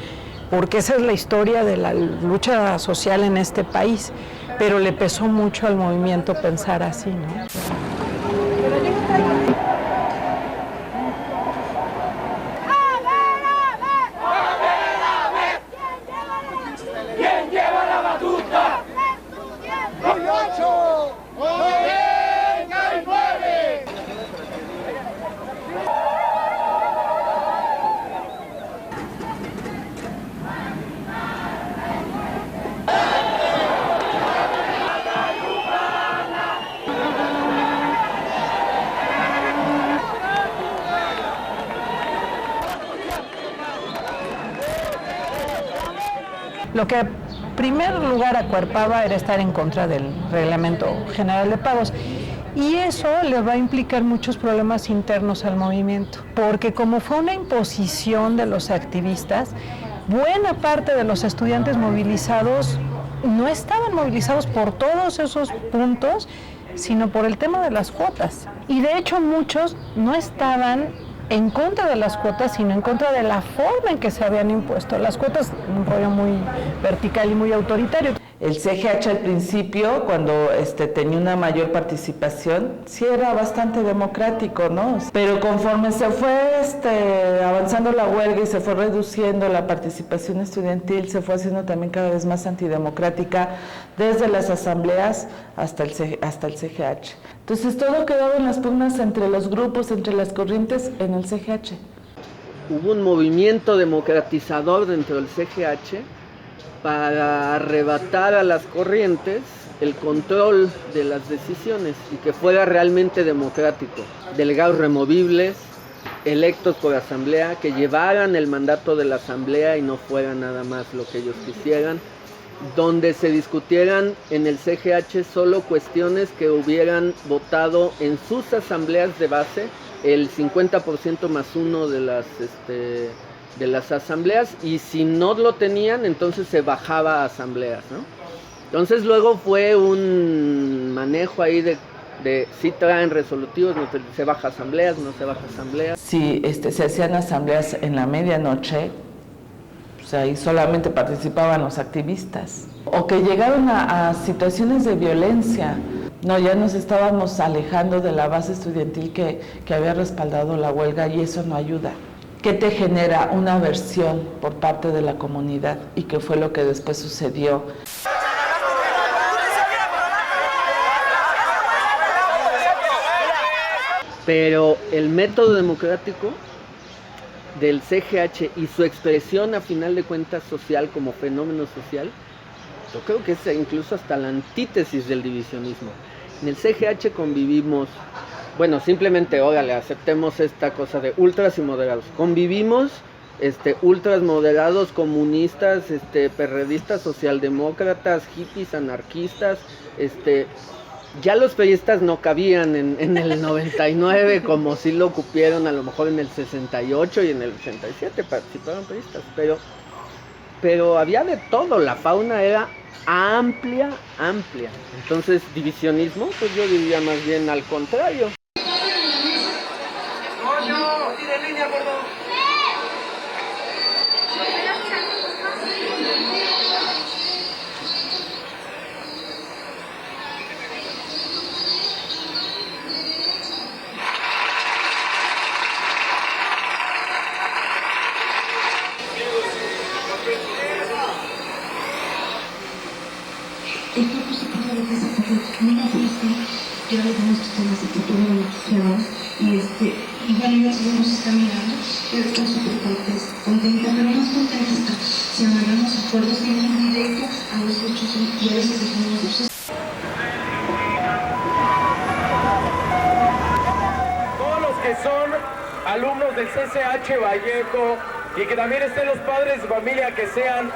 porque esa es la historia de la lucha social en este país, pero le pesó mucho al movimiento pensar así, ¿no? ¿Quién lleva la batuta? ¡Hoy 8! ¡Venga el 9! Lo que en primer lugar acuerpaba era estar en contra del Reglamento General de Pagos, y eso le va a implicar muchos problemas internos al movimiento, porque como fue una imposición de los activistas, buena parte de los estudiantes movilizados no estaban movilizados por todos esos puntos, sino por el tema de las cuotas, y de hecho muchos no estaban en contra de las cuotas, sino en contra de la forma en que se habían impuesto las cuotas, un rollo muy vertical y muy autoritario. El CGH al principio, cuando tenía una mayor participación, sí era bastante democrático, ¿no? Pero conforme se fue avanzando la huelga y se fue reduciendo la participación estudiantil, se fue haciendo también cada vez más antidemocrática, desde las asambleas hasta el CGH. Entonces todo quedaba en las pugnas entre los grupos, entre las corrientes en el CGH. Hubo un movimiento democratizador dentro del CGH para arrebatar a las corrientes el control de las decisiones y que fuera realmente democrático. Delegados removibles, electos por asamblea, que llevaran el mandato de la asamblea y no fuera nada más lo que ellos quisieran, donde se discutieran en el CGH solo cuestiones que hubieran votado en sus asambleas de base el 50% más uno de las asambleas, y si no lo tenían, entonces se bajaba a asambleas, ¿no? Entonces luego fue un manejo ahí de si traen resolutivos, no se baja asambleas, no se baja asambleas. Si se hacían asambleas en la medianoche, pues ahí solamente participaban los activistas. O que llegaron a situaciones de violencia. No, ya nos estábamos alejando de la base estudiantil que había respaldado la huelga, y eso no ayuda. ¿Qué te genera? Una aversión por parte de la comunidad, y que fue lo que después sucedió. Pero el método democrático del CGH y su expresión a final de cuentas social como fenómeno social, yo creo que es incluso hasta la antítesis del divisionismo. En el CGH convivimos, bueno, simplemente, órale, aceptemos esta cosa de ultras y moderados. Convivimos ultras moderados, comunistas, perredistas, socialdemócratas, hippies, anarquistas, ya los periodistas no cabían en el 99 como si lo cupieron a lo mejor en el 68 y en el 87 participaron periodistas, pero había de todo, la fauna era amplia. Entonces, divisionismo, pues yo diría más bien al contrario. Esto por supuesto lo que se hace muy triste, ya lo tenemos que temas de cultura de los ciudadanos, y bueno, yo seguimos caminando, pero estoy súper contenta, pero más contenta está si amarramos acuerdos que van directo a los hechos y a veces dejamos luces. Todos los que son alumnos del CCH Vallejo y que también estén los padres de familia que sean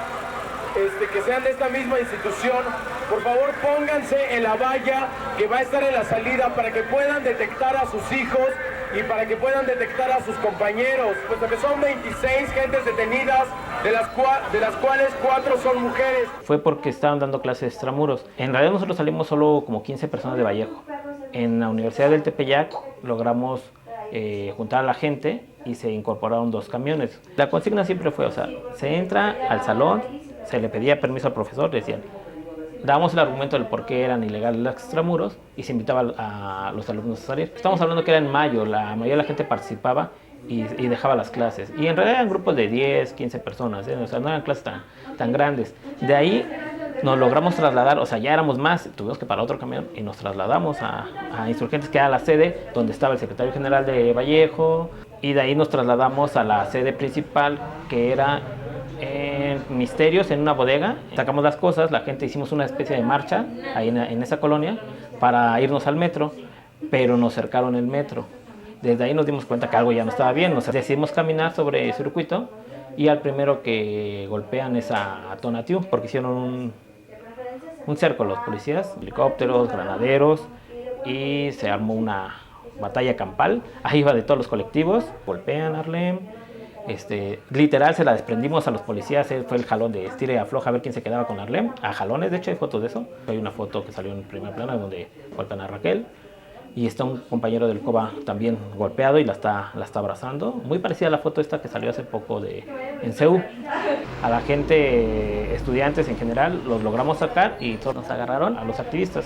de esta misma institución, por favor pónganse en la valla que va a estar en la salida para que puedan detectar a sus hijos y para que puedan detectar a sus compañeros, puesto que son 26 gentes detenidas, de las cuales 4 son mujeres. Fue porque estaban dando clases extramuros. En realidad nosotros salimos solo como 15 personas de Vallejo. En la Universidad del Tepeyac logramos juntar a la gente y se incorporaron 2 camiones. La consigna siempre fue, se entra al salón, se le pedía permiso al profesor, decían, dábamos el argumento del por qué eran ilegales los extramuros y se invitaba a los alumnos a salir. Estamos hablando que era en mayo, la mayoría de la gente participaba y dejaba las clases. Y en realidad eran grupos de 10, 15 personas, no eran clases tan grandes. De ahí nos logramos trasladar, ya éramos más, tuvimos que parar otro camión y nos trasladamos a Insurgentes, que era la sede donde estaba el secretario general de Vallejo, y de ahí nos trasladamos a la sede principal, que era en Misterios, en una bodega. Sacamos las cosas, la gente hicimos una especie de marcha ahí en esa colonia para irnos al metro, pero nos cercaron el metro. Desde ahí nos dimos cuenta que algo ya no estaba bien, nos decidimos caminar sobre el circuito y al primero que golpean es a Tonatiuh, porque hicieron un cerco los policías, helicópteros, granaderos, y se armó una batalla campal. Ahí iba de todos los colectivos, golpean a Arlem. Literal se la desprendimos a los policías, fue el jalón de estira y afloja a ver quién se quedaba con Arlem, a jalones, de hecho hay fotos de eso, hay una foto que salió en primer plano donde golpean a Raquel, y está un compañero del COBA también golpeado y la está abrazando. Muy parecida a la foto esta que salió hace poco en CEU. A la gente, estudiantes en general, los logramos sacar y todos nos agarraron a los activistas.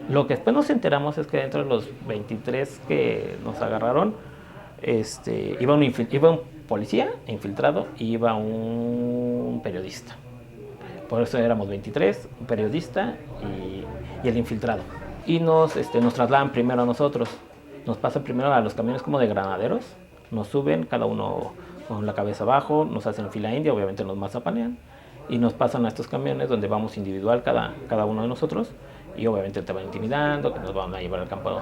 Lo que después nos enteramos es que dentro de los 23 que nos agarraron, iba un policía infiltrado y iba un periodista. Por eso éramos 23, un periodista y el infiltrado. Y nos trasladan primero a nosotros. Nos pasan primero a los camiones como de granaderos. Nos suben, cada uno con la cabeza abajo, nos hacen fila india, obviamente nos mazapanean. Y nos pasan a estos camiones donde vamos individual cada uno de nosotros. Y obviamente te van intimidando, que nos van a llevar al campo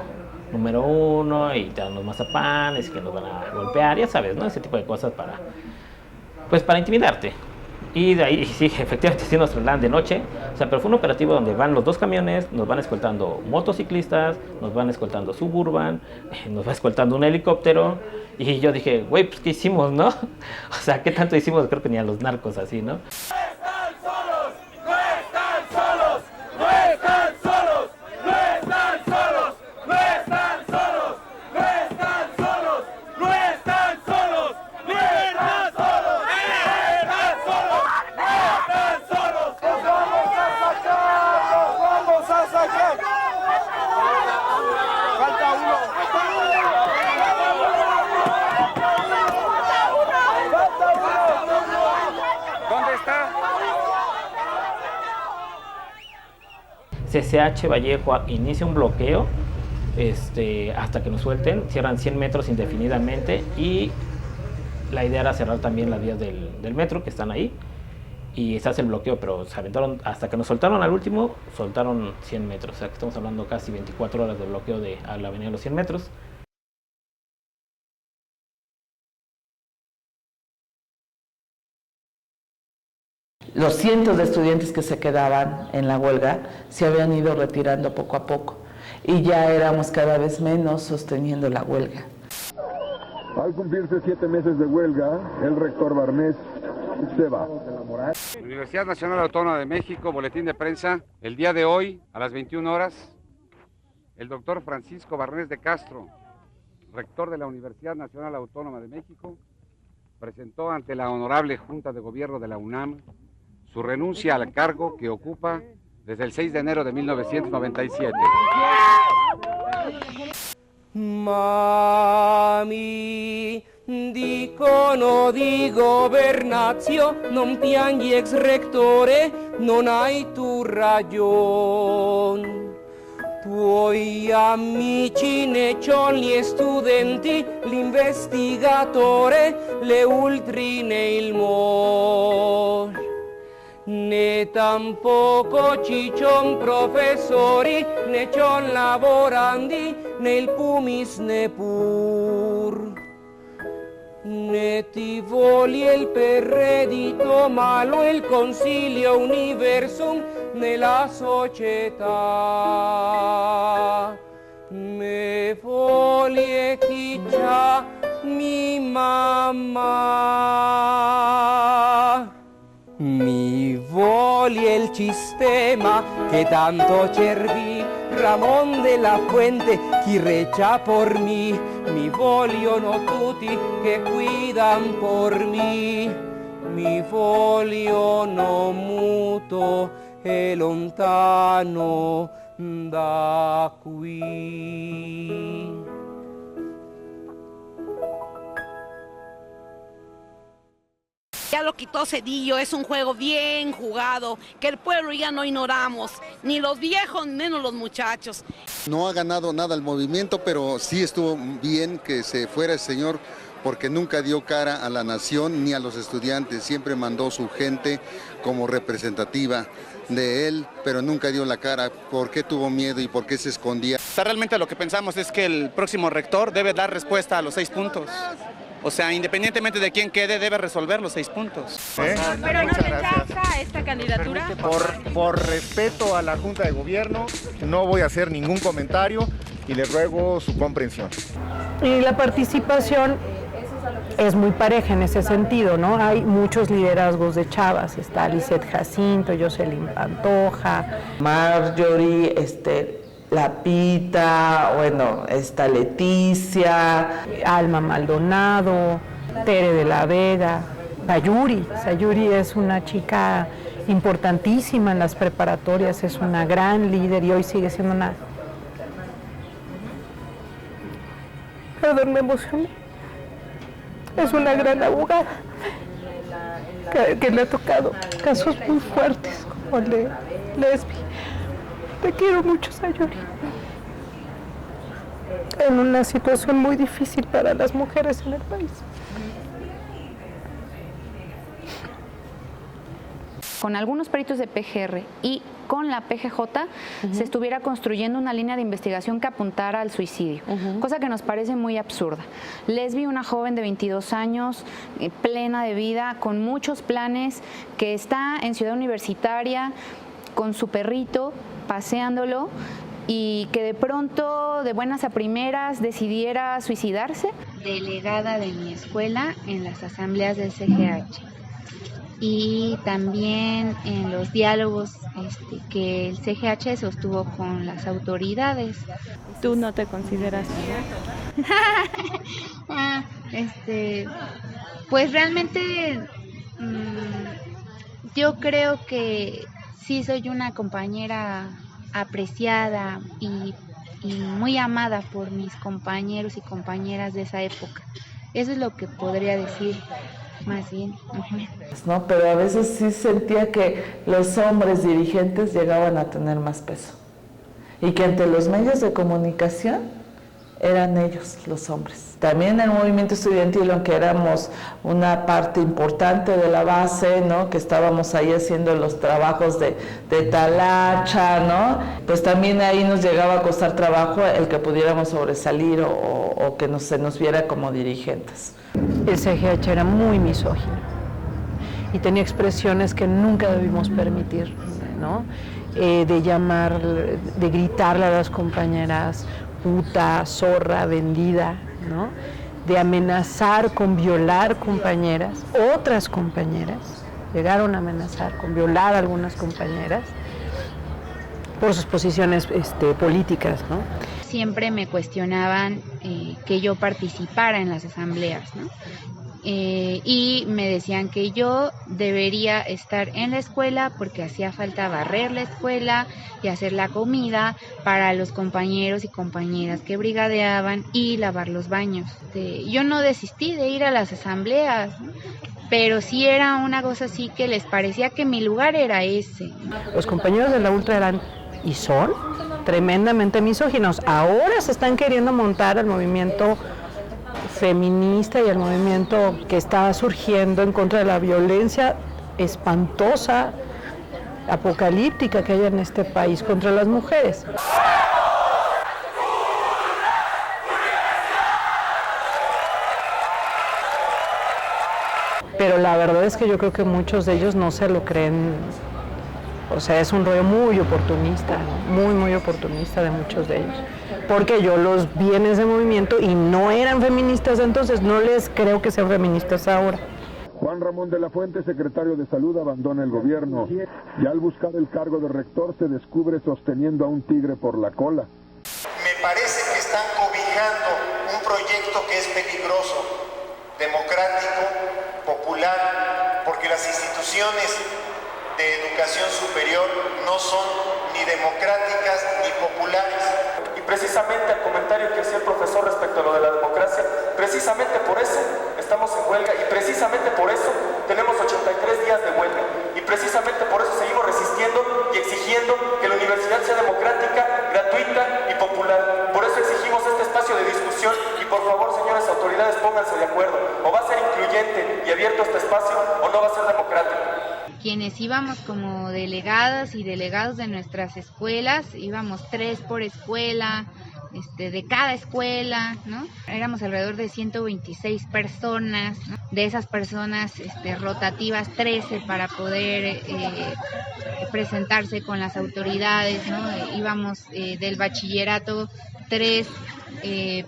número 1 y te dan los mazapanes, que nos van a golpear, ya sabes, ¿no? Ese tipo de cosas para intimidarte. Y de ahí, sí, efectivamente, sí nos trasladan de noche. O sea, pero fue un operativo donde van los 2 camiones, nos van escoltando motociclistas, nos van escoltando Suburban, nos va escoltando un helicóptero. Y yo dije, güey, pues, ¿qué hicimos, no? O sea, ¿qué tanto hicimos? Creo que ni a los narcos así, ¿no? CCH Vallejo inicia un bloqueo hasta que nos suelten, cierran 100 metros indefinidamente y la idea era cerrar también las vías del metro que están ahí y se hace el bloqueo, pero se aventaron, hasta que nos soltaron al último, soltaron 100 metros, o sea que estamos hablando casi 24 horas de bloqueo a la avenida de los 100 metros. Los cientos de estudiantes que se quedaban en la huelga se habían ido retirando poco a poco y ya éramos cada vez menos sosteniendo la huelga. Al cumplirse 7 meses de huelga, el rector Barnés se va. Universidad Nacional Autónoma de México, boletín de prensa. El día de hoy, a las 21 horas, el doctor Francisco Barnés de Castro, rector de la Universidad Nacional Autónoma de México, presentó ante la Honorable Junta de Gobierno de la UNAM su renuncia al cargo que ocupa desde el 6 de enero de 1997. Mami, dicono di governazio, non piangi ex rectore, non hai tu ragion. Tuoi amici ne c'ho gli studenti, l'investigatore, le ultrine il mor. Ne tampoco ci c'on professori, ne c'on lavorandi, nel pumis ne pur. Ne ti voli il perredito malo, il consiglio universum nella società. Me voli chi c'ha mi mamma. Mi voli il sistema che tanto servì, Ramón de la Fuente, chi reccia por mí, mi vogliono tutti che cuidan por mí, mi vogliono muto e lontano da qui. Ya lo quitó Zedillo, es un juego bien jugado, que el pueblo ya no ignoramos, ni los viejos, menos los muchachos. No ha ganado nada el movimiento, pero sí estuvo bien que se fuera el señor, porque nunca dio cara a la nación ni a los estudiantes, siempre mandó su gente como representativa de él, pero nunca dio la cara. ¿Por qué tuvo miedo y por qué se escondía? Realmente lo que pensamos es que el próximo rector debe dar respuesta a los 6 puntos. O sea, independientemente de quién quede, debe resolver los 6 puntos. ¿Pero no rechaza esta candidatura? Por respeto a la Junta de Gobierno, no voy a hacer ningún comentario y les ruego su comprensión. Y la participación es muy pareja en ese sentido, ¿no? Hay muchos liderazgos de chavas, está Lisette Jacinto, Jocelyn Pantoja. Marjorie, La Pita, bueno, está Leticia, Alma Maldonado, Tere de la Vega, Sayuri. Sayuri es una chica importantísima en las preparatorias, es una gran líder y hoy sigue siendo una... Perdón, me emocioné. Es una gran abogada que le ha tocado casos muy fuertes como el de Lesbi. Te quiero mucho, Sayuri. En una situación muy difícil para las mujeres en el país. Con algunos peritos de PGR y con la PGJ se estuviera construyendo una línea de investigación que apuntara al suicidio, cosa que nos parece muy absurda. Lesbi, una joven de 22 años, plena de vida, con muchos planes, que está en Ciudad Universitaria con su perrito, paseándolo, y que de pronto, de buenas a primeras, decidiera suicidarse. Delegada de mi escuela en las asambleas del CGH. Y también en los diálogos que el CGH sostuvo con las autoridades. ¿Tú no te consideras pues realmente yo creo que sí soy una compañera apreciada y muy amada por mis compañeros y compañeras de esa época. Eso es lo que podría decir. Más bien. ¿No? Pero a veces sí sentía que los hombres dirigentes llegaban a tener más peso y que ante los medios de comunicación eran ellos, los hombres. También el movimiento estudiantil, aunque éramos una parte importante de la base, ¿no? Que estábamos ahí haciendo los trabajos de talacha, ¿no? Pues también ahí nos llegaba a costar trabajo el que pudiéramos sobresalir o que se nos viera como dirigentes. El CGH era muy misógino y tenía expresiones que nunca debimos permitir, ¿no? De llamar, de gritarle a las compañeras puta, zorra, vendida, ¿no? De amenazar con violar compañeras, otras compañeras, llegaron a amenazar con violar a algunas compañeras por sus posiciones políticas, ¿no? Siempre me cuestionaban que yo participara en las asambleas, ¿no? Y me decían que yo debería estar en la escuela porque hacía falta barrer la escuela y hacer la comida para los compañeros y compañeras que brigadeaban y lavar los baños. Yo no desistí de ir a las asambleas, ¿no? Pero sí era una cosa así que les parecía que mi lugar era ese. Los compañeros de la Ultra eran y son tremendamente misóginos. Ahora se están queriendo montar el movimiento feminista y el movimiento que está surgiendo en contra de la violencia espantosa, apocalíptica que hay en este país contra las mujeres. Pero la verdad es que yo creo que muchos de ellos no se lo creen. O sea, es un rollo muy oportunista, ¿no? Muy oportunista de muchos de ellos. Porque yo los vi en ese movimiento y no eran feministas entonces, no les creo que sean feministas ahora. Juan Ramón de la Fuente, secretario de Salud, abandona el gobierno y al buscar el cargo de rector se descubre sosteniendo a un tigre por la cola. Me parece que están cobijando un proyecto que es peligroso, democrático, popular, porque las instituciones de educación superior no son ni democráticas ni populares. Y precisamente el comentario que hacía el profesor respecto a lo de la democracia, precisamente por eso estamos en huelga y precisamente por eso tenemos 83 días de huelga y precisamente por eso seguimos resistiendo y exigiendo que la universidad sea democrática, gratuita y popular. Por eso exigimos este espacio de discusión y por favor, señoras autoridades, pónganse de acuerdo. O va a ser incluyente y abierto este espacio o no va a ser democrático. Quienes íbamos como delegadas y delegados de nuestras escuelas, íbamos 3 por escuela, de cada escuela, ¿no? Éramos alrededor de 126 personas, ¿no? De esas personas rotativas 13 para poder presentarse con las autoridades, ¿no? Íbamos del bachillerato 3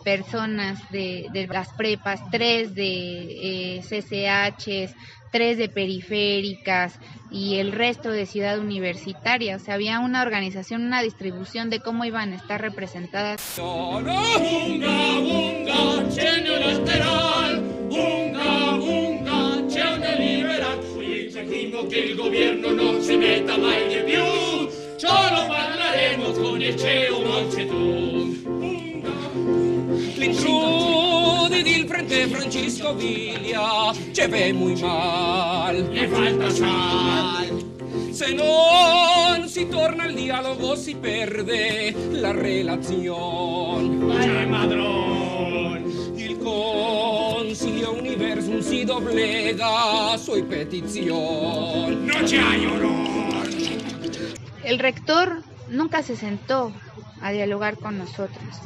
personas de las prepas, 3 de CCHs, 3 de periféricas y el resto de Ciudad Universitaria. O sea, había una organización, una distribución de cómo iban a estar representadas. Che il governo non si metta mai di più, ciò lo parleremo con il CEO Mocetù. L'intrude del frente Francisco Villa ci ve muy mal, le falta sal. Se non si torna al dialogo si perde la relazione. Vaya madrón. Il Consiglio Universum si doblega su petición. No ci hay honor. El rector nunca se sentó a dialogar con nosotros.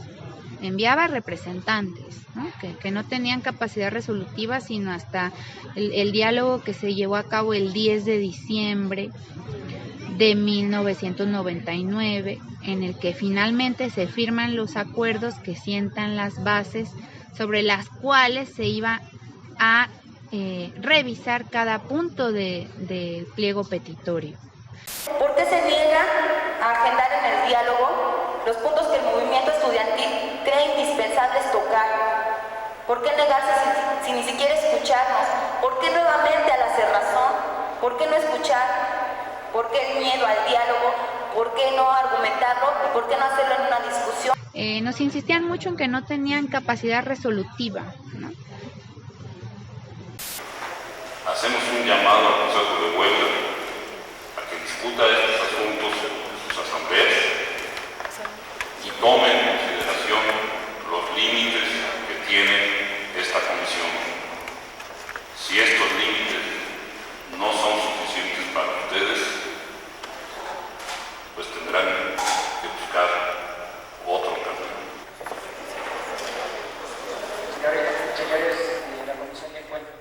Enviaba representantes, ¿no? Que no tenían capacidad resolutiva, sino hasta el diálogo que se llevó a cabo el 10 de diciembre de 1999, en el que finalmente se firman los acuerdos que sientan las bases sobre las cuales se iba a revisar cada punto del pliego petitorio. ¿Por qué se niega a agendar en el diálogo los puntos que el movimiento estudiantil cree indispensables tocar? ¿Por qué negarse si ni siquiera escucharnos? ¿Por qué nuevamente al hacer razón? ¿Por qué no escuchar? ¿Por qué el miedo al diálogo? ¿Por qué no argumentarlo? ¿Y por qué no hacerlo en una discusión? Nos insistían mucho en que no tenían capacidad resolutiva, ¿no? Hacemos un llamado al Consejo de Huelga a que discuta estos asuntos en sus asambleas y tome en consideración los límites que tiene esta comisión. Si estos límites no son suficientes para ustedes, pues tendrán que buscar otro camino. Señores de la Comisión de Encuentro.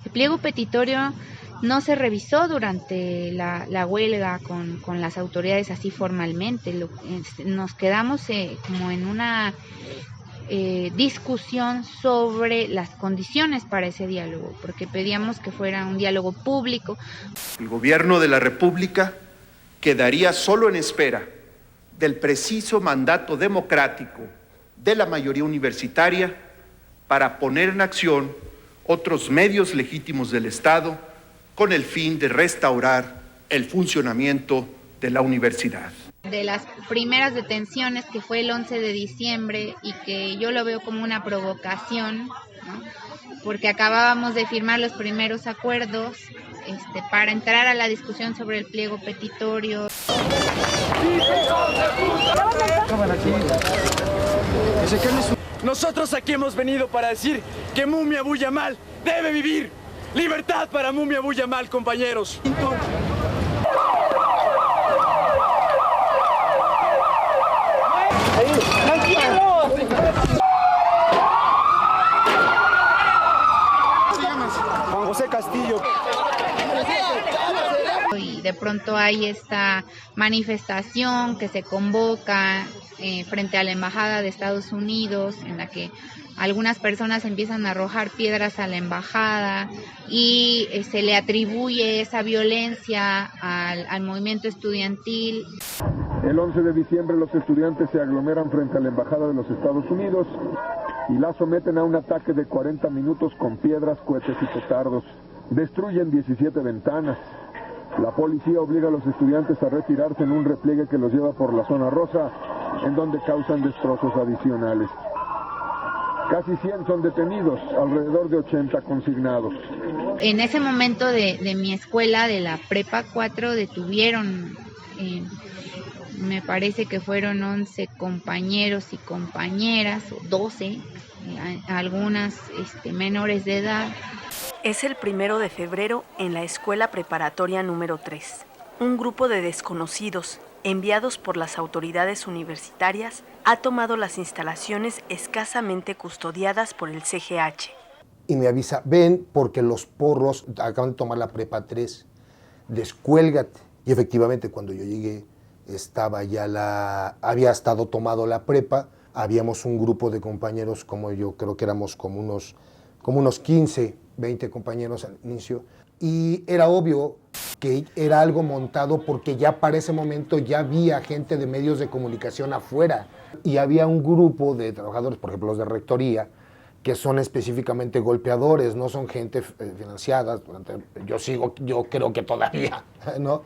El pliego petitorio no se revisó durante la huelga con las autoridades así formalmente. Nos quedamos como en una discusión sobre las condiciones para ese diálogo, porque pedíamos que fuera un diálogo público. El gobierno de la República quedaría solo en espera del preciso mandato democrático de la mayoría universitaria para poner en acción otros medios legítimos del Estado con el fin de restaurar el funcionamiento de la universidad. De las primeras detenciones, que fue el 11 de diciembre, y que yo lo veo como una provocación, ¿no? Porque acabábamos de firmar los primeros acuerdos para entrar a la discusión sobre el pliego petitorio. Nosotros aquí hemos venido para decir que Mumia Abu Jamal debe vivir. ¡Libertad para Mumia Abu Jamal, compañeros! Juan José Castillo. Y de pronto hay esta manifestación que se convoca frente a la Embajada de Estados Unidos, en la que algunas personas empiezan a arrojar piedras a la embajada y se le atribuye esa violencia al movimiento estudiantil. El 11 de diciembre los estudiantes se aglomeran frente a la Embajada de los Estados Unidos y la someten a un ataque de 40 minutos con piedras, cohetes y petardos. Destruyen 17 ventanas. La policía obliga a los estudiantes a retirarse en un repliegue que los lleva por la zona rosa, en donde causan destrozos adicionales. Casi 100 son detenidos, alrededor de 80 consignados. En ese momento de mi escuela, de la Prepa 4, detuvieron, me parece que fueron 11 compañeros y compañeras, o 12, algunas menores de edad. Es el 1 de febrero en la Escuela Preparatoria número 3. Un grupo de desconocidos, enviados por las autoridades universitarias, ha tomado las instalaciones escasamente custodiadas por el CGH. Y me avisa, ven, porque los porros acaban de tomar la Prepa 3, descuélgate. Y efectivamente, cuando yo llegué, había estado tomado la prepa, habíamos un grupo de compañeros, como yo creo que éramos como unos 15, 20 compañeros al inicio, y era obvio que era algo montado porque ya para ese momento ya había gente de medios de comunicación afuera y había un grupo de trabajadores, por ejemplo los de rectoría, que son específicamente golpeadores, no son gente financiada, yo creo que todavía, ¿no?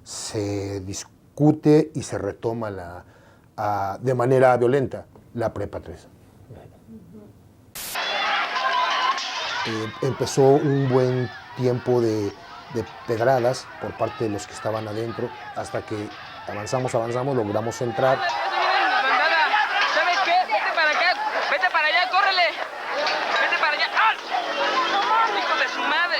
Se discute y se retoma de manera violenta la Prepa 3. Empezó un buen tiempo de pedradas por parte de los que estaban adentro, hasta que avanzamos, logramos entrar. ¿Sabes qué? Vete para acá, vete para allá, córrele. Vete para allá. ¡Ah! ¡Hijo de su madre!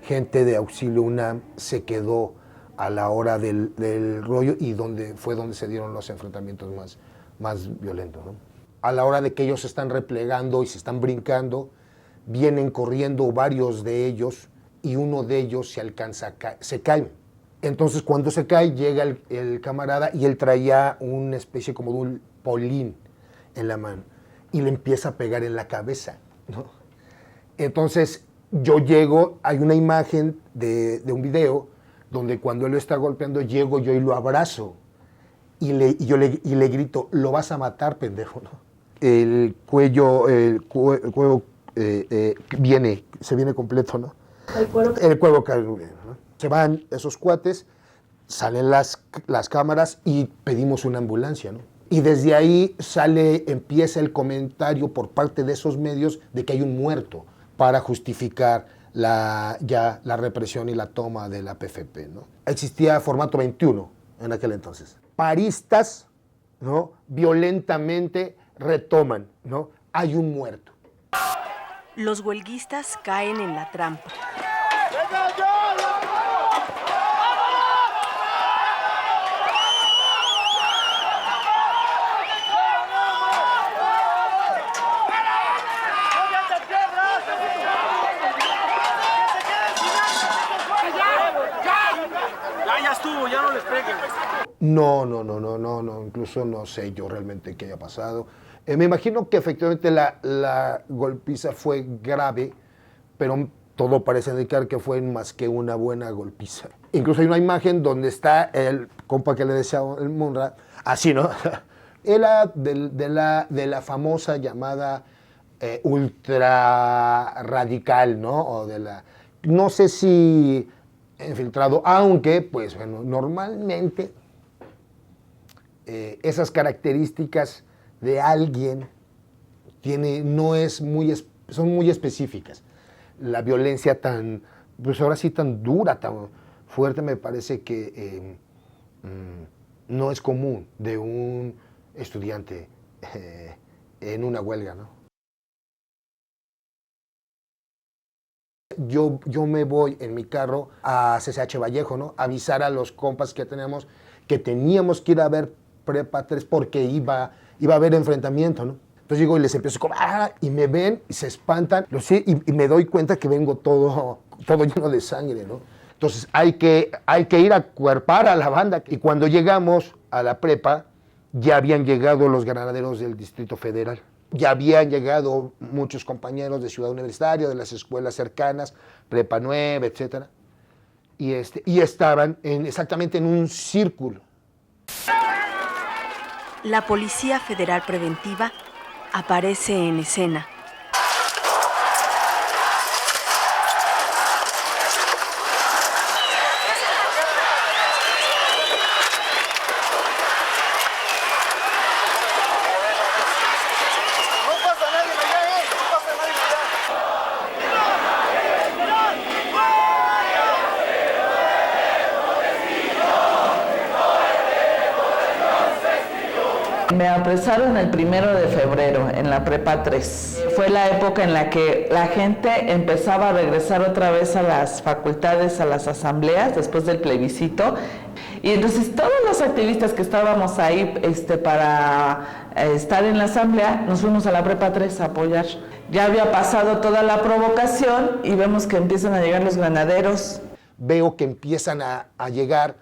Gente de Auxilio UNAM se quedó a la hora del rollo y fue donde se dieron los enfrentamientos más violentos, ¿no? A la hora de que ellos se están replegando y se están brincando, vienen corriendo varios de ellos y uno de ellos se cae. Entonces cuando se cae llega el camarada y él traía una especie como de un polín en la mano y le empieza a pegar en la cabeza, ¿no? Entonces yo llego, hay una imagen de un video donde cuando él lo está golpeando, llego yo y lo abrazo y le grito, lo vas a matar, pendejo, ¿no? El cuello se viene completo, ¿no? El cuero cae, ¿no? Se van esos cuates, salen las cámaras y pedimos una ambulancia, ¿no? Y desde ahí empieza el comentario por parte de esos medios de que hay un muerto, para justificar la represión y la toma de la PFP, ¿no? Existía formato 21 en aquel entonces. Paristas, ¿no? Violentamente retoman, ¿no? Hay un muerto. Los huelguistas caen en la trampa. Ya no les peguen. No, incluso no sé yo realmente qué haya pasado. Me imagino que efectivamente la golpiza fue grave, pero todo parece indicar que fue más que una buena golpiza. Incluso hay una imagen donde está el compa que le decía el Munra, así, ¿no? Era de la famosa llamada ultra radical, ¿no? O no sé si infiltrado, aunque, pues bueno, normalmente esas características de alguien son muy específicas. La violencia pues ahora sí tan dura, tan fuerte, me parece que no es común de un estudiante en una huelga, ¿no? Yo me voy en mi carro a CCH Vallejo, ¿no? A avisar a los compas que teníamos que ir a ver Prepa 3 porque iba a haber enfrentamiento, ¿no? Entonces llego y les empiezo a y me ven y se espantan, y me doy cuenta que vengo todo lleno de sangre, ¿no? Entonces hay que ir a acuerpar a la banda. Y cuando llegamos a la prepa, ya habían llegado los granaderos del Distrito Federal. Ya habían llegado muchos compañeros de Ciudad Universitaria, de las escuelas cercanas, Prepa 9, etc. Y estaban exactamente en un círculo. La Policía Federal Preventiva aparece en escena. Me apresaron el 1 de febrero en la Prepa 3. Fue la época en la que la gente empezaba a regresar otra vez a las facultades, a las asambleas, después del plebiscito. Y entonces todos los activistas que estábamos ahí para estar en la asamblea, nos fuimos a la Prepa 3 a apoyar. Ya había pasado toda la provocación y vemos que empiezan a llegar los granaderos. Veo que empiezan a llegar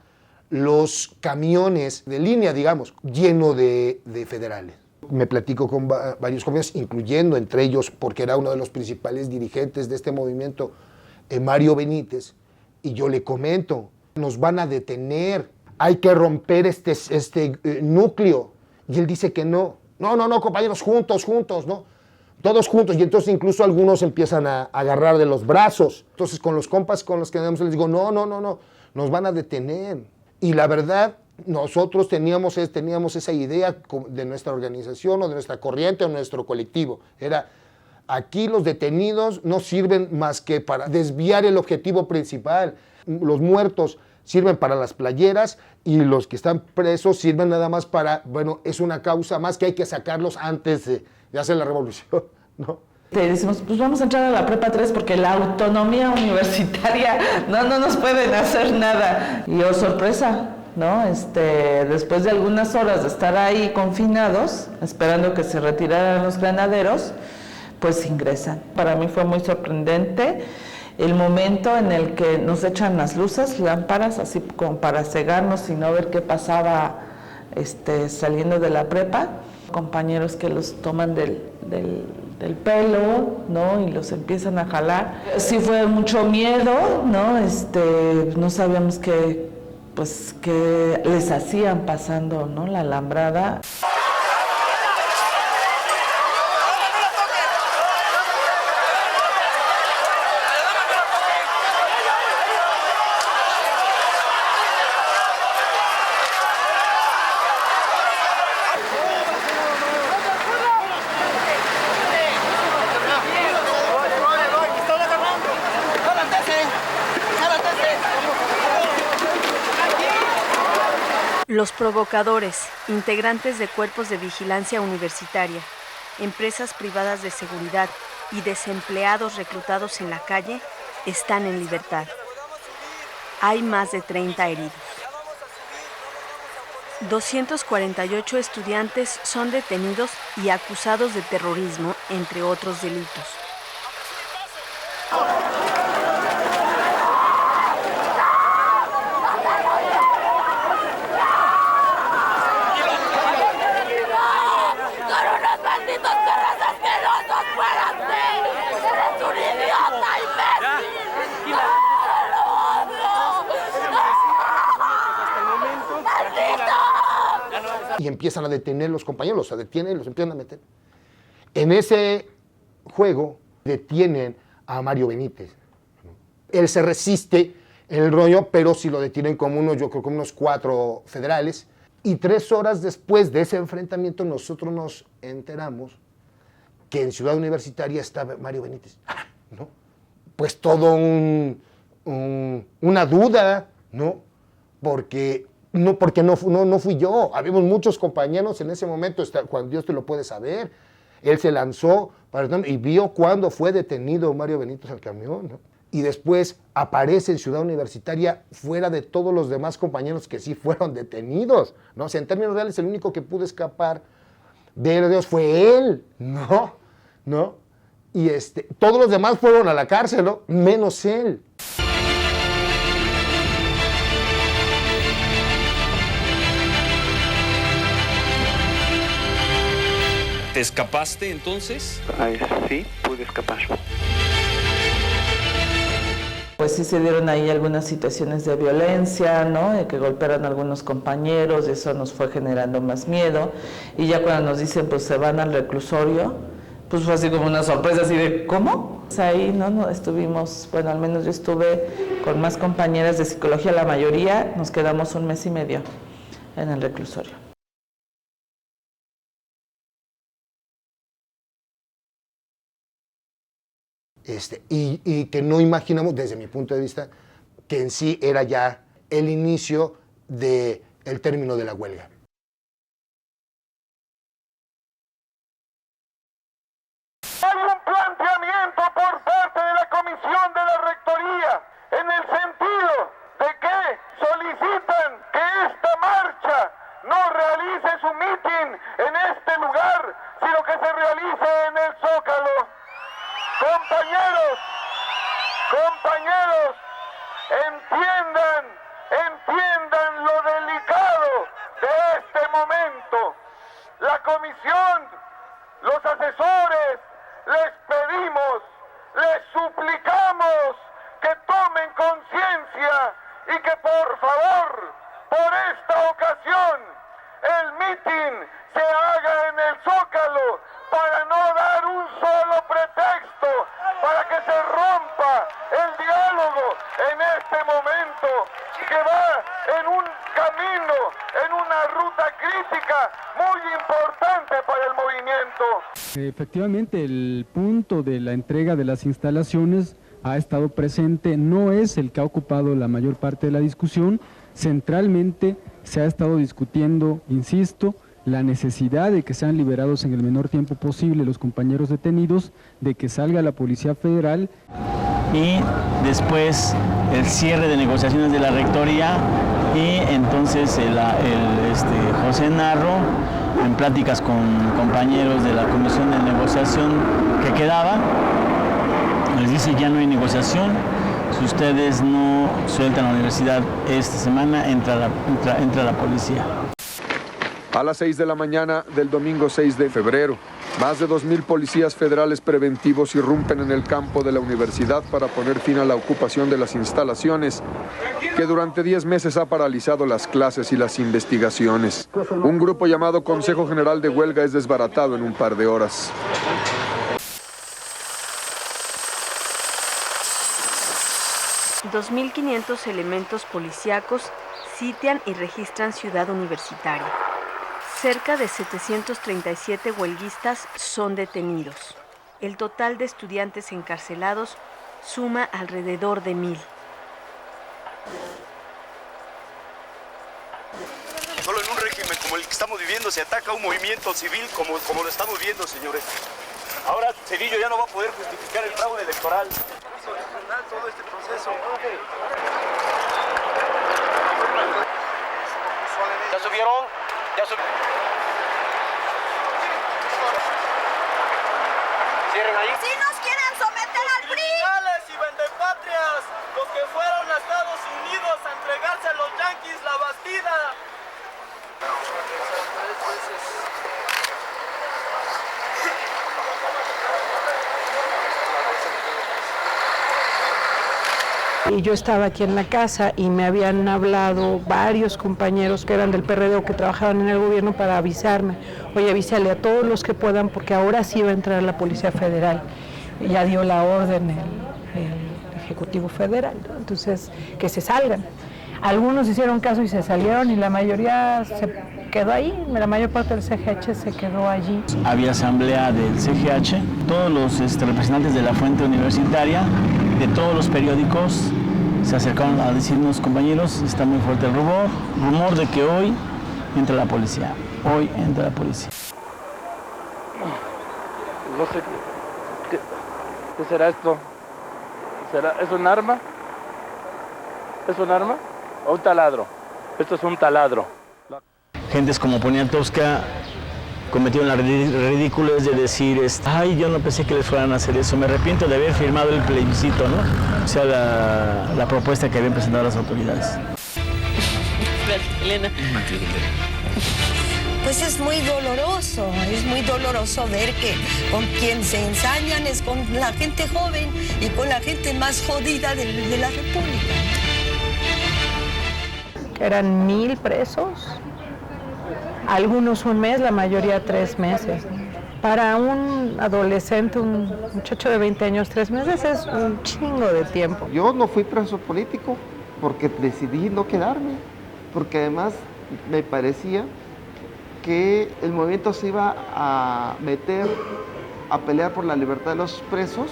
los camiones de línea, digamos, lleno de federales. Me platico con varios compañeros, incluyendo entre ellos, porque era uno de los principales dirigentes de este movimiento, Mario Benítez, y yo le comento, nos van a detener, hay que romper este núcleo. Y él dice que no, compañeros, juntos, ¿no? Todos juntos, y entonces incluso algunos empiezan a agarrar de los brazos. Entonces con los compas con los que andamos les digo, no, nos van a detener. Y la verdad, nosotros teníamos esa idea de nuestra organización o de nuestra corriente o nuestro colectivo. Era, aquí los detenidos no sirven más que para desviar el objetivo principal. Los muertos sirven para las playeras y los que están presos sirven nada más para, bueno, es una causa más que hay que sacarlos antes de hacer la revolución, ¿no? Te decimos, pues vamos a entrar a la Prepa 3 porque la autonomía universitaria no nos pueden hacer nada. Y oh, sorpresa, ¿no? Después de algunas horas de estar ahí confinados, esperando que se retiraran los granaderos, pues ingresan. Para mí fue muy sorprendente el momento en el que nos echan las luces, lámparas, así como para cegarnos y no ver qué pasaba saliendo de la prepa. Compañeros que los toman del pelo, ¿no? Y los empiezan a jalar. Sí fue mucho miedo, ¿no? No sabíamos qué les hacían pasando, ¿no? La alambrada. Los provocadores, integrantes de cuerpos de vigilancia universitaria, empresas privadas de seguridad y desempleados reclutados en la calle, están en libertad. Hay más de 30 heridos. 248 estudiantes son detenidos y acusados de terrorismo, entre otros delitos. Y empiezan a detener los compañeros, los detienen y los empiezan a meter. En ese juego detienen a Mario Benítez. Él se resiste en el rollo, pero si lo detienen como unos 4 federales. Y 3 horas después de ese enfrentamiento nosotros nos enteramos que en Ciudad Universitaria estaba Mario Benítez, ¿no? Pues todo una duda, ¿no? Porque no fui yo. Habíamos muchos compañeros en ese momento, cuando Dios te lo puede saber. Él se lanzó y vio cuando fue detenido Mario Benítez al camión, ¿no? Y después aparece en Ciudad Universitaria fuera de todos los demás compañeros que sí fueron detenidos, ¿no? O sea, en términos reales, el único que pudo escapar de Dios fue él, ¿no? Y todos los demás fueron a la cárcel, ¿no? Menos él. ¿Te escapaste entonces? Sí, pude escapar. Pues sí se dieron ahí algunas situaciones de violencia, ¿no? De que golpearon a algunos compañeros, y eso nos fue generando más miedo. Y ya cuando nos dicen, pues se van al reclusorio, pues fue así como una sorpresa, así de, ¿cómo? Pues ahí, ¿no? Estuvimos, bueno, al menos yo estuve con más compañeras de psicología, la mayoría, nos quedamos 1 mes y medio en el reclusorio. Y que no imaginamos, desde mi punto de vista, que en sí era ya el inicio del término de la huelga. comisión, los asesores, les pedimos, les suplicamos que tomen conciencia y que por favor, por esta ocasión, el mitin se haga en el Zócalo para no dar un solo pretexto para que se rompa el diálogo en este momento que va en un camino, en una ruta crítica muy importante para el movimiento. Efectivamente, el punto de la entrega de las instalaciones ha estado presente, no es el que ha ocupado la mayor parte de la discusión. Centralmente se ha estado discutiendo, insisto, la necesidad de que sean liberados en el menor tiempo posible los compañeros detenidos, de que salga la Policía Federal. Y después el cierre de negociaciones de la Rectoría y entonces José Narro, en pláticas con compañeros de la Comisión de Negociación que quedaba, les dice: ya no hay negociación, si ustedes no sueltan la universidad esta semana, entra la policía. A las 6 de la mañana del domingo 6 de febrero, más de 2,000 policías federales preventivos irrumpen en el campo de la universidad para poner fin a la ocupación de las instalaciones, que durante 10 meses ha paralizado las clases y las investigaciones. Un grupo llamado Consejo General de Huelga es desbaratado en un par de horas. $2,500 elementos policíacos sitian y registran Ciudad Universitaria. Cerca de 737 huelguistas son detenidos. El total de estudiantes encarcelados suma alrededor de 1,000. Solo en un régimen como el que estamos viviendo se ataca un movimiento civil como lo estamos viendo, señores. Ahora Cedillo ya no va a poder justificar el fraude electoral. Todo este proceso. ¿Ya subieron? ¿Ya subieron? ¿Cierren ahí? ¡Si nos quieren someter al PRI! ¡Criminales y vendepatrias! Los que fueron a Estados Unidos a entregarse a los yanquis la Bastida. Y yo estaba aquí en la casa y me habían hablado varios compañeros que eran del PRD o que trabajaban en el gobierno para avisarme: oye, avísale a todos los que puedan porque ahora sí va a entrar la Policía Federal. Y ya dio la orden el Ejecutivo Federal, ¿no? Entonces, que se salgan. Algunos hicieron caso y se salieron y la mayoría se quedó ahí, la mayor parte del CGH se quedó allí. Había asamblea del CGH, todos los representantes de la fuente universitaria, de todos los periódicos, se acercaron a decirnos: compañeros, está muy fuerte el rumor de que hoy entra la policía, hoy entra la policía. No sé, ¿qué será esto? ¿Es un arma? ¿Es un arma? ¿O un taladro? Esto es un taladro. Gentes como Poniatowska cometieron la ridiculez de decir: ay, yo no pensé que les fueran a hacer eso, me arrepiento de haber firmado el plebiscito, ¿no? O sea, la propuesta que habían presentado las autoridades. Gracias, Elena. Pues es muy doloroso ver que con quien se ensañan es con la gente joven y con la gente más jodida de la República. Eran 1,000 presos, algunos un mes, la mayoría 3 meses. Para un adolescente, un muchacho de 20 años, 3 meses es un chingo de tiempo. Yo no fui preso político porque decidí no quedarme, porque además me parecía que el movimiento se iba a meter a pelear por la libertad de los presos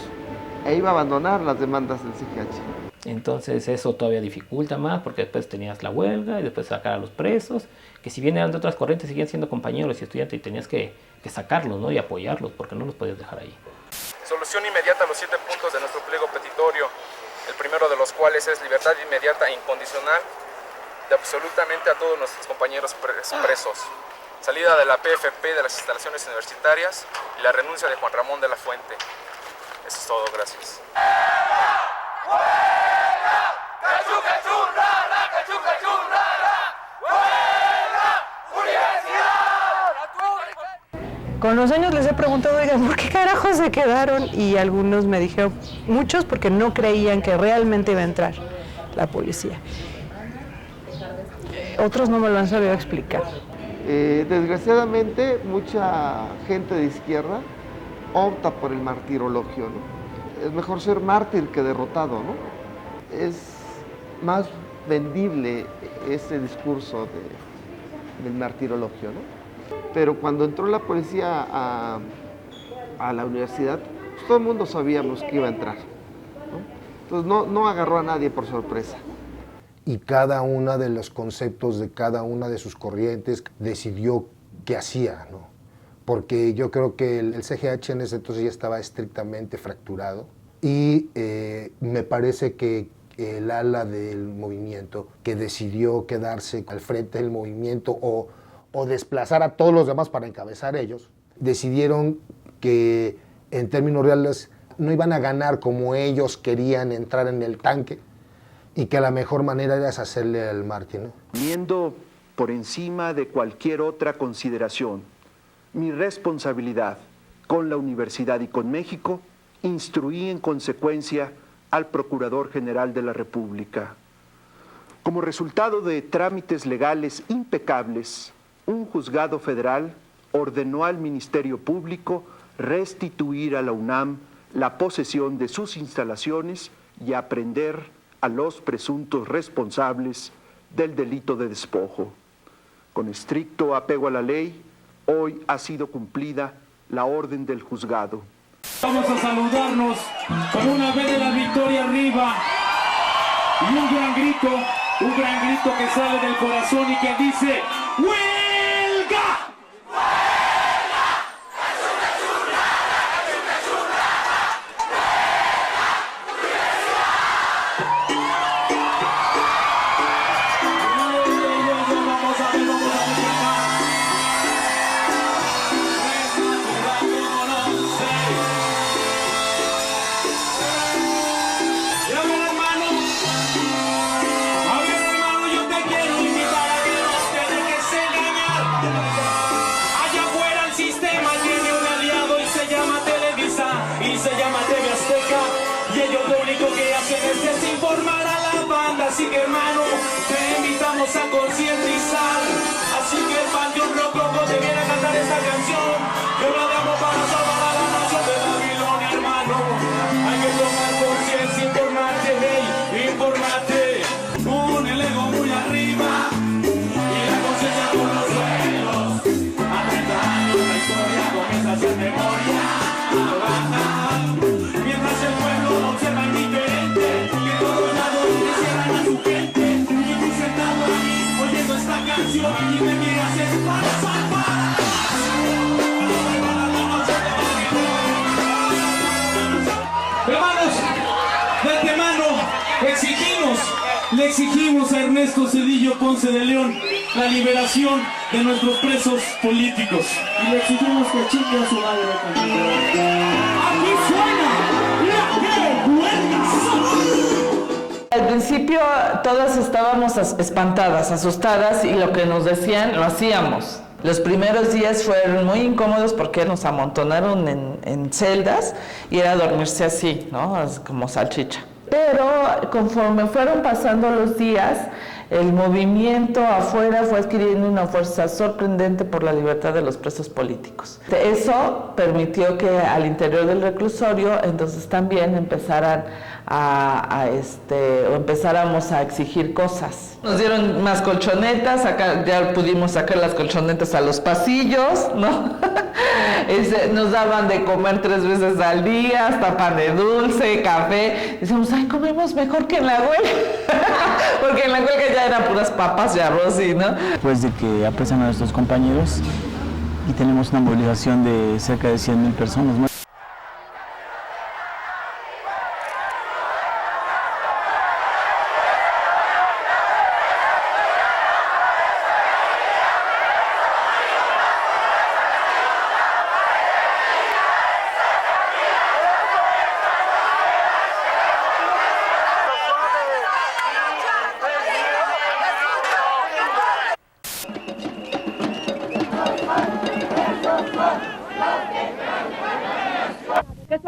e iba a abandonar las demandas del CGH. Entonces eso todavía dificulta más porque después tenías la huelga y después sacar a los presos, que si bien eran de otras corrientes siguen siendo compañeros y estudiantes y tenías que sacarlos, ¿no? Y apoyarlos porque no los podías dejar ahí. Solución inmediata a los 7 puntos de nuestro pliego petitorio, el primero de los cuales es libertad inmediata e incondicional de absolutamente a todos nuestros compañeros presos, salida de la PFP de las instalaciones universitarias y la renuncia de Juan Ramón de la Fuente. Eso es todo, gracias. Con los años les he preguntado, oigan, ¿por qué carajos se quedaron? Y algunos me dijeron, muchos porque no creían que realmente iba a entrar la policía. Otros no me lo han sabido explicar. Desgraciadamente, mucha gente de izquierda opta por el martirologio, ¿no? Es mejor ser mártir que derrotado, ¿no? Es más vendible ese discurso del martirologio, ¿no? Pero cuando entró la policía a la universidad, pues todo el mundo sabíamos que iba a entrar, ¿no? Entonces no agarró a nadie por sorpresa. Y cada uno de los conceptos de cada una de sus corrientes decidió qué hacía, ¿no? Porque yo creo que el CGH en ese entonces ya estaba estrictamente fracturado y me parece que el ala del movimiento que decidió quedarse al frente del movimiento o desplazar a todos los demás para encabezar ellos, decidieron que en términos reales no iban a ganar como ellos querían entrar en el tanque y que la mejor manera era hacerle al mártir, ¿no? Viendo por encima de cualquier otra consideración mi responsabilidad con la universidad y con México, instruí en consecuencia al Procurador General de la República. Como resultado de trámites legales impecables, un juzgado federal ordenó al Ministerio Público restituir a la UNAM la posesión de sus instalaciones y aprender a los presuntos responsables del delito de despojo. Con estricto apego a la ley, hoy ha sido cumplida la orden del juzgado. Vamos a saludarnos con una vez de la victoria arriba y un gran grito que sale del corazón y que dice ¡Huelga! Así que hermano, te invitamos a concientizar. Así que el Panteón Rococó te viene a cantar esta canción. Yo la damos para salvar a la nación de Babilonia, hermano. Hay que tomar conciencia, informarte, hey, informarte. Con el ego muy arriba y la conciencia por los suelos. A 30 años la historia comienza a ser memoria. Mientras el pueblo observa indiferente que todos lados le cierran a su gente. Y tú sentado ahí oyendo esta canción y te quiere hacer para salvar. Hermanos, de antemano le exigimos a Ernesto Zedillo Ponce de León la liberación de nuestros presos políticos. Y le exigimos que chingue a su madre. Aquí suena la huelga. Al principio todas estábamos espantadas, asustadas y lo que nos decían lo hacíamos. Los primeros días fueron muy incómodos porque nos amontonaron en celdas y era dormirse así, ¿no? Como salchicha. Pero conforme fueron pasando los días, el movimiento afuera fue adquiriendo una fuerza sorprendente por la libertad de los presos políticos. Eso permitió que al interior del reclusorio entonces también empezaran empezáramos a exigir cosas. Nos dieron más colchonetas, ya pudimos sacar las colchonetas a los pasillos, ¿no? Nos daban de comer 3 veces al día, hasta pan de dulce, café. Decíamos, ay, comemos mejor que en la huelga, porque en la huelga ya eran puras papas y arroz, ¿no? Después de que apresan a nuestros compañeros y tenemos una movilización de cerca de 100,000 personas, ¿no?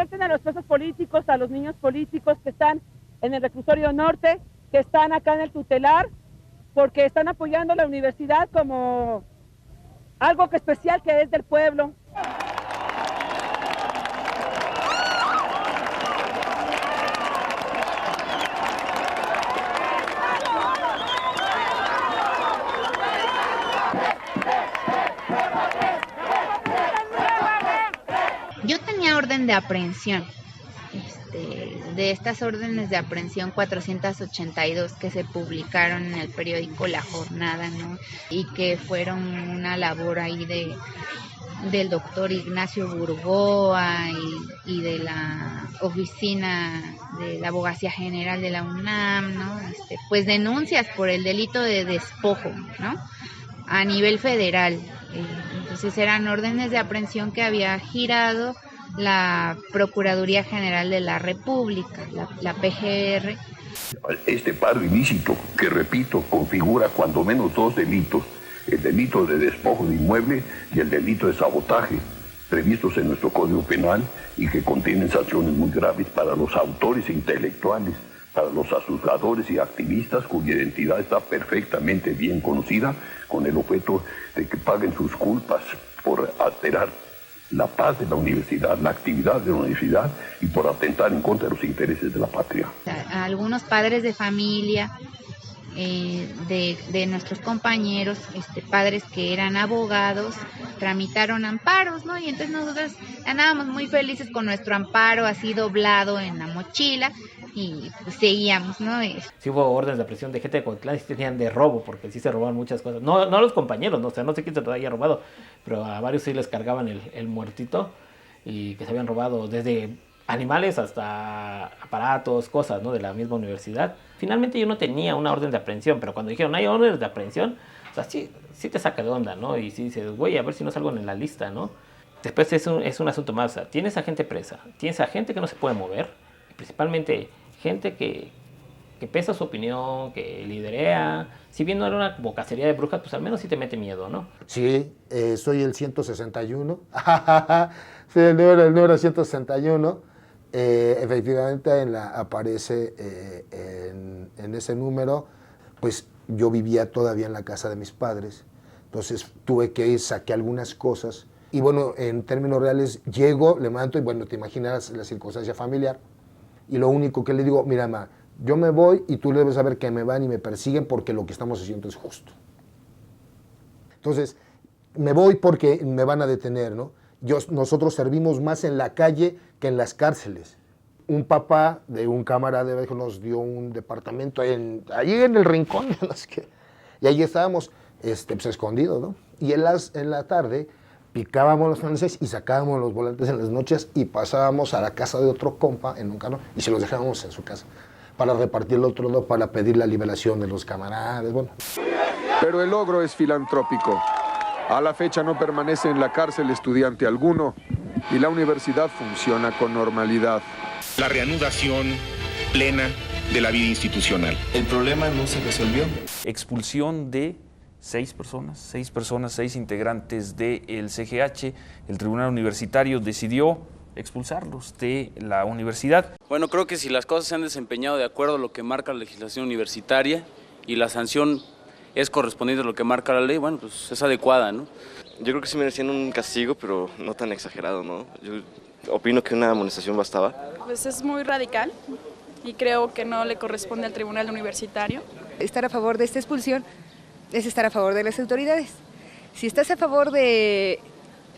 suelten a los presos políticos, a los niños políticos que están en el reclusorio norte, que están acá en el tutelar, porque están apoyando a la universidad como algo que especial que es del pueblo. Yo tenía orden de aprehensión, de estas órdenes de aprehensión 482 que se publicaron en el periódico La Jornada, ¿no? Y que fueron una labor ahí del doctor Ignacio Burgoa y de la oficina de la Abogacía General de la UNAM, ¿no? Pues denuncias por el delito de despojo, ¿no? A nivel federal. Entonces eran órdenes de aprehensión que había girado la Procuraduría General de la República, la PGR. Este paro ilícito, que repito, configura cuando menos dos delitos, el delito de despojo de inmueble y el delito de sabotaje, previstos en nuestro Código Penal y que contienen sanciones muy graves para los autores intelectuales, para los azuzgadores y activistas cuya identidad está perfectamente bien conocida, con el objeto de que paguen sus culpas por alterar la paz de la universidad, la actividad de la universidad y por atentar en contra de los intereses de la patria. A algunos padres de familia de nuestros compañeros, padres que eran abogados, tramitaron amparos, ¿no? Y entonces nosotros andábamos muy felices con nuestro amparo así doblado en la mochila y pues seguíamos, ¿no? Sí hubo órdenes de aprehensión de gente de Coatlán y tenían de robo, porque sí se robaban muchas cosas. No a los compañeros, no, o sea, no sé quién se lo haya robado, pero a varios sí les cargaban el muertito y que se habían robado desde animales hasta aparatos, cosas, ¿no? De la misma universidad. Finalmente yo no tenía una orden de aprehensión, pero cuando dijeron hay órdenes de aprehensión, o sea, sí te saca de onda, ¿no? Y sí dices, güey, a ver si no salgo en la lista, ¿no? Después es un asunto más, o sea, tienes a gente presa, tienes a gente que no se puede mover, y principalmente gente que pesa su opinión, que liderea. Si bien no era una bocacería de brujas, pues al menos sí te mete miedo, ¿no? Sí, soy el 161. Sí, el número 161. Efectivamente aparece en ese número. Pues yo vivía todavía en la casa de mis padres. Entonces tuve que ir, saqué algunas cosas. Y bueno, en términos reales, llego, levanto y bueno, te imaginas la circunstancia familiar. Y lo único que le digo, mira, ma, yo me voy y tú debes saber que me van y me persiguen porque lo que estamos haciendo es justo. Entonces, me voy porque me van a detener, ¿no? Nosotros servimos más en la calle que en las cárceles. Un papá de un camarada nos dio un departamento allí en el rincón, no sé qué. Y ahí estábamos pues, escondidos, ¿no? Y en la tarde picábamos los franceses y sacábamos los volantes en las noches y pasábamos a la casa de otro compa en un carro y se los dejábamos en su casa para repartir el otro lado, para pedir la liberación de los camaradas, bueno. Pero el logro es filantrópico. A la fecha no permanece en la cárcel estudiante alguno y la universidad funciona con normalidad. La reanudación plena de la vida institucional. El problema no se resolvió. Expulsión de 6 personas, 6 integrantes del CGH. El Tribunal Universitario decidió expulsarlos de la universidad. Bueno, creo que si las cosas se han desempeñado de acuerdo a lo que marca la legislación universitaria y la sanción es correspondiente a lo que marca la ley, bueno, pues es adecuada, ¿no? Yo creo que sí merecían un castigo, pero no tan exagerado, ¿no? Yo opino que una amonestación bastaba. Pues es muy radical y creo que no le corresponde al tribunal universitario. Estar a favor de esta expulsión es estar a favor de las autoridades. Si estás a favor de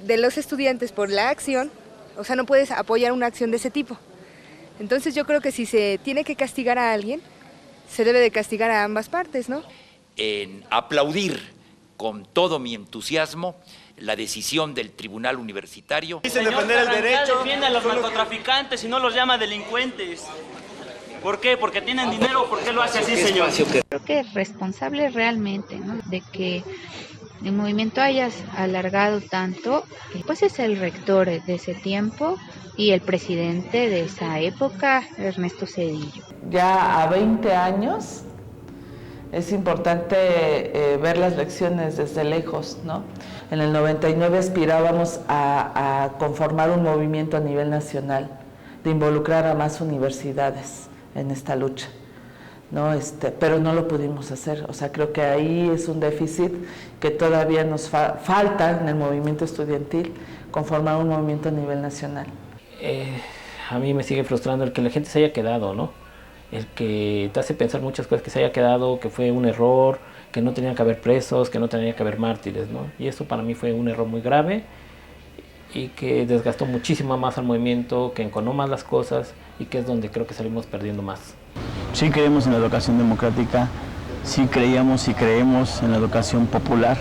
los estudiantes por la acción, o sea, no puedes apoyar una acción de ese tipo. Entonces yo creo que si se tiene que castigar a alguien, se debe de castigar a ambas partes, ¿no? En aplaudir con todo mi entusiasmo la decisión del Tribunal Universitario. Dicen defender el derecho. Defiende a los narcotraficantes y no los llama delincuentes. ¿Por qué? ¿Porque tienen dinero? ¿Por qué lo hace así, señor? Creo que es responsable realmente, ¿no? De que el movimiento haya alargado tanto, pues es el rector de ese tiempo y el presidente de esa época, Ernesto Zedillo. Ya a 20 años es importante ver las lecciones desde lejos, ¿no? En el 99 aspirábamos a conformar un movimiento a nivel nacional de involucrar a más universidades en esta lucha, ¿no? Pero no lo pudimos hacer. O sea, creo que ahí es un déficit que todavía nos falta en el movimiento estudiantil, conformar un movimiento a nivel nacional. A mí me sigue frustrando el que la gente se haya quedado, ¿no? El que te hace pensar muchas cosas, que se haya quedado, que fue un error, que no tenían que haber presos, que no tenía que haber mártires, ¿no? Y eso para mí fue un error muy grave y que desgastó muchísimo más al movimiento, que enconó más las cosas y que es donde creo que salimos perdiendo más. Sí creemos en la educación democrática, sí creíamos y creemos en la educación popular,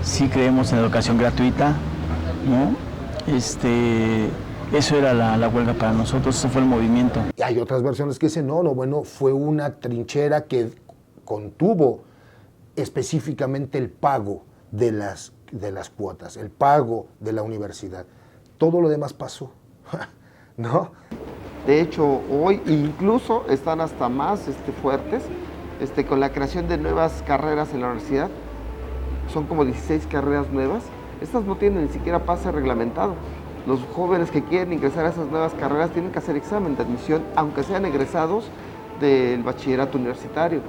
sí creemos en la educación gratuita, ¿no? Eso era la huelga para nosotros, eso fue el movimiento. Y hay otras versiones que dicen, no, bueno, fue una trinchera que contuvo específicamente el pago de las cuotas, el pago de la universidad. Todo lo demás pasó, ¿no? De hecho, hoy incluso están hasta más fuertes con la creación de nuevas carreras en la universidad. Son como 16 carreras nuevas. Estas no tienen ni siquiera pase reglamentado. Los jóvenes que quieren ingresar a esas nuevas carreras tienen que hacer examen de admisión, aunque sean egresados del bachillerato universitario.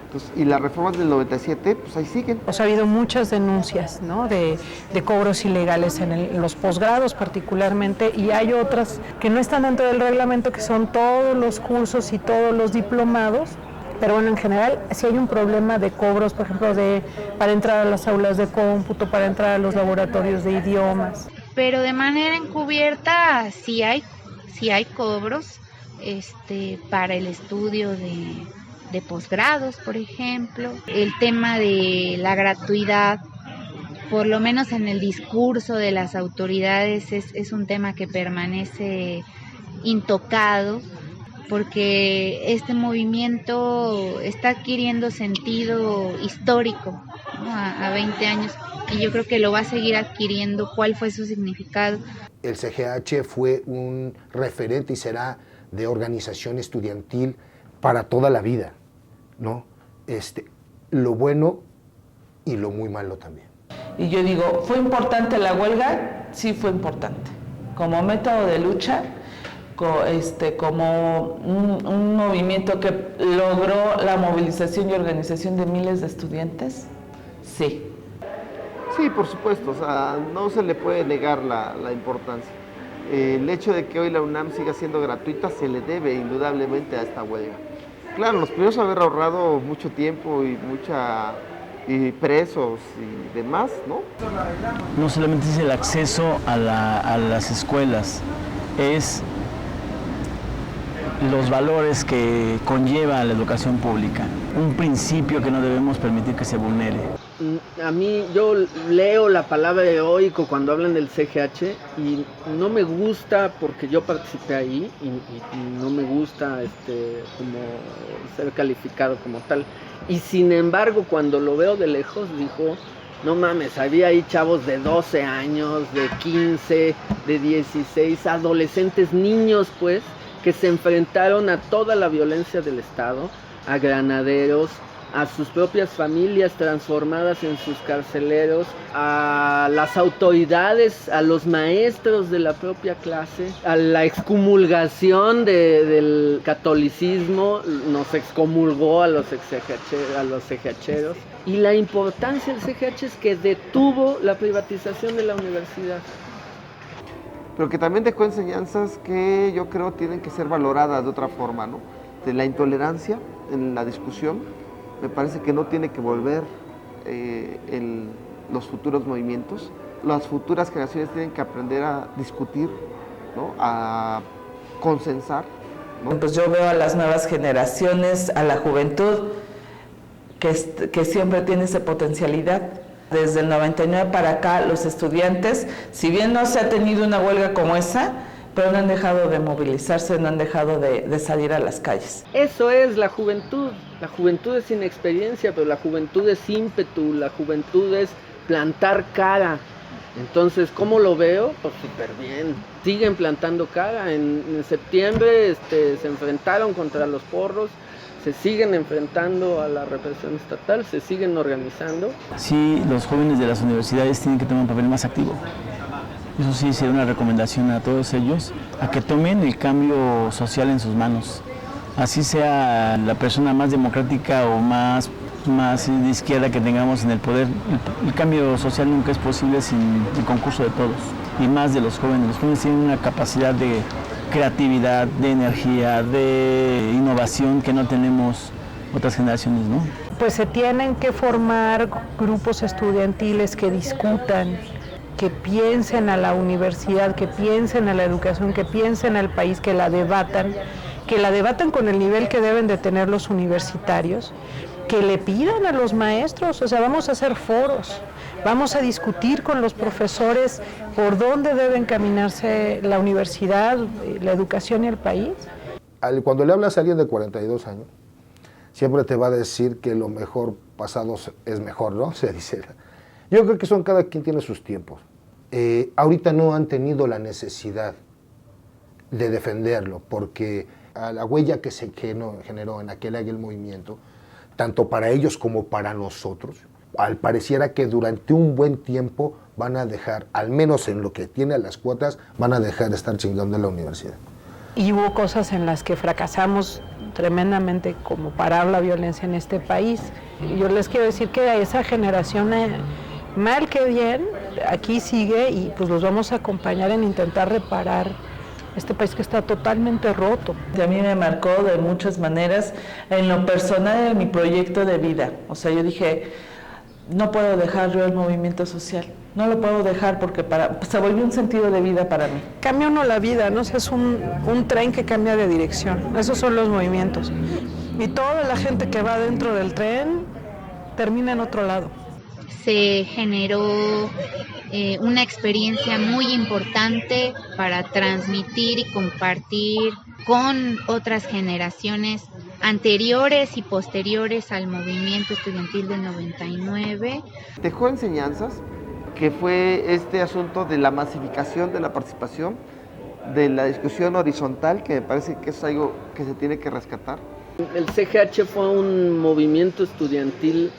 Entonces, y las reformas del 97, pues ahí siguen. Ha habido muchas denuncias, ¿no? de cobros ilegales en los posgrados particularmente, y hay otras que no están dentro del reglamento, que son todos los cursos y todos los diplomados. Pero bueno, en general, sí hay un problema de cobros, por ejemplo, para entrar a las aulas de cómputo, para entrar a los laboratorios de idiomas. Pero de manera encubierta sí hay cobros para el estudio de posgrados, por ejemplo. El tema de la gratuidad, por lo menos en el discurso de las autoridades, es un tema que permanece intocado, porque este movimiento está adquiriendo sentido histórico, ¿no? A 20 años, y yo creo que lo va a seguir adquiriendo. ¿Cuál fue su significado? El CGH fue un referente y será de organización estudiantil para toda la vida, ¿no? Lo bueno y lo muy malo también. Y yo digo, ¿fue importante la huelga? Sí fue importante. Como método de lucha, como un movimiento que logró la movilización y organización de miles de estudiantes, sí. Sí, por supuesto, o sea, no se le puede negar la importancia. El hecho de que hoy la UNAM siga siendo gratuita se le debe indudablemente a esta huelga. Claro, nos pudimos haber ahorrado mucho tiempo y presos y demás, ¿no? No solamente es el acceso a las escuelas, es los valores que conlleva la educación pública, un principio que no debemos permitir que se vulnere. A mí, yo leo la palabra heroico cuando hablan del CGH y no me gusta, porque yo participé ahí y no me gusta como ser calificado como tal. Y sin embargo, cuando lo veo de lejos, digo, no mames, había ahí chavos de 12 años, de 15, de 16, adolescentes, niños pues, que se enfrentaron a toda la violencia del Estado, a granaderos, a sus propias familias transformadas en sus carceleros, a las autoridades, a los maestros de la propia clase, a la excomulgación del catolicismo, nos excomulgó a los CGHeros, y la importancia del CGH es que detuvo la privatización de la universidad. Pero que también dejó enseñanzas que yo creo tienen que ser valoradas de otra forma, ¿no? De la intolerancia en la discusión, me parece que no tiene que volver en los futuros movimientos. Las futuras generaciones tienen que aprender a discutir, ¿no? A consensar, ¿no? Pues yo veo a las nuevas generaciones, a la juventud, que siempre tiene esa potencialidad. Desde el 99 para acá, los estudiantes, si bien no se ha tenido una huelga como esa, pero no han dejado de movilizarse, no han dejado de salir a las calles. Eso es la juventud. La juventud es inexperiencia, pero la juventud es ímpetu, la juventud es plantar cara. Entonces, ¿cómo lo veo? Pues súper bien. Siguen plantando cara. En septiembre se enfrentaron contra los porros, se siguen enfrentando a la represión estatal, se siguen organizando. Sí, los jóvenes de las universidades tienen que tomar un papel más activo. Eso sí, sería una recomendación a todos ellos, a que tomen el cambio social en sus manos. Así sea la persona más democrática o más de izquierda que tengamos en el poder, el cambio social nunca es posible sin el concurso de todos, y más de los jóvenes. Los jóvenes tienen una capacidad de creatividad, de energía, de innovación que no tenemos otras generaciones, ¿no? Pues se tienen que formar grupos estudiantiles que discutan, que piensen a la universidad, que piensen a la educación, que piensen al país, que la debatan con el nivel que deben de tener los universitarios, que le pidan a los maestros, o sea, vamos a hacer foros, vamos a discutir con los profesores por dónde deben caminarse la universidad, la educación y el país. Cuando le hablas a alguien de 42 años, siempre te va a decir que lo mejor pasado es mejor, ¿no? Se dice. Yo creo que cada quien tiene sus tiempos. Ahorita no han tenido la necesidad de defenderlo, porque a la huella que se generó en aquel movimiento, tanto para ellos como para nosotros, pareciera que durante un buen tiempo van a dejar, al menos en lo que tiene a las cuotas, van a dejar de estar chingando en la universidad. Y hubo cosas en las que fracasamos tremendamente como parar la violencia en este país. Yo les quiero decir que a esa generación, mal que bien, aquí sigue y pues los vamos a acompañar en intentar reparar este país que está totalmente roto. A mí me marcó de muchas maneras en lo personal en mi proyecto de vida. O sea, yo dije, no puedo dejar yo el movimiento social. No lo puedo dejar porque se volvió un sentido de vida para mí. Cambia uno la vida, ¿no? Es un tren que cambia de dirección. Esos son los movimientos. Y toda la gente que va dentro del tren termina en otro lado. Se generó una experiencia muy importante para transmitir y compartir con otras generaciones anteriores y posteriores al movimiento estudiantil del 99. Dejó enseñanzas, que fue este asunto de la masificación de la participación, de la discusión horizontal, que me parece que es algo que se tiene que rescatar. El CGH fue un movimiento estudiantil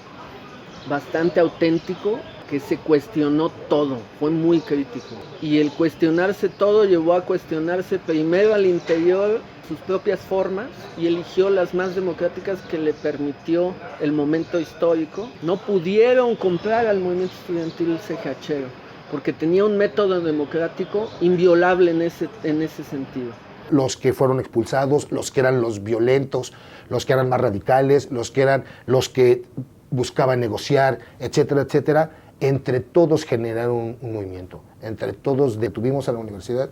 bastante auténtico, que se cuestionó todo, fue muy crítico. Y el cuestionarse todo llevó a cuestionarse primero al interior sus propias formas y eligió las más democráticas que le permitió el momento histórico. No pudieron comprar al movimiento estudiantil CGHero, porque tenía un método democrático inviolable en ese sentido. Los que fueron expulsados, los que eran los violentos, los que eran más radicales, los que buscaban negociar, etcétera, etcétera, entre todos generaron un movimiento, entre todos detuvimos a la universidad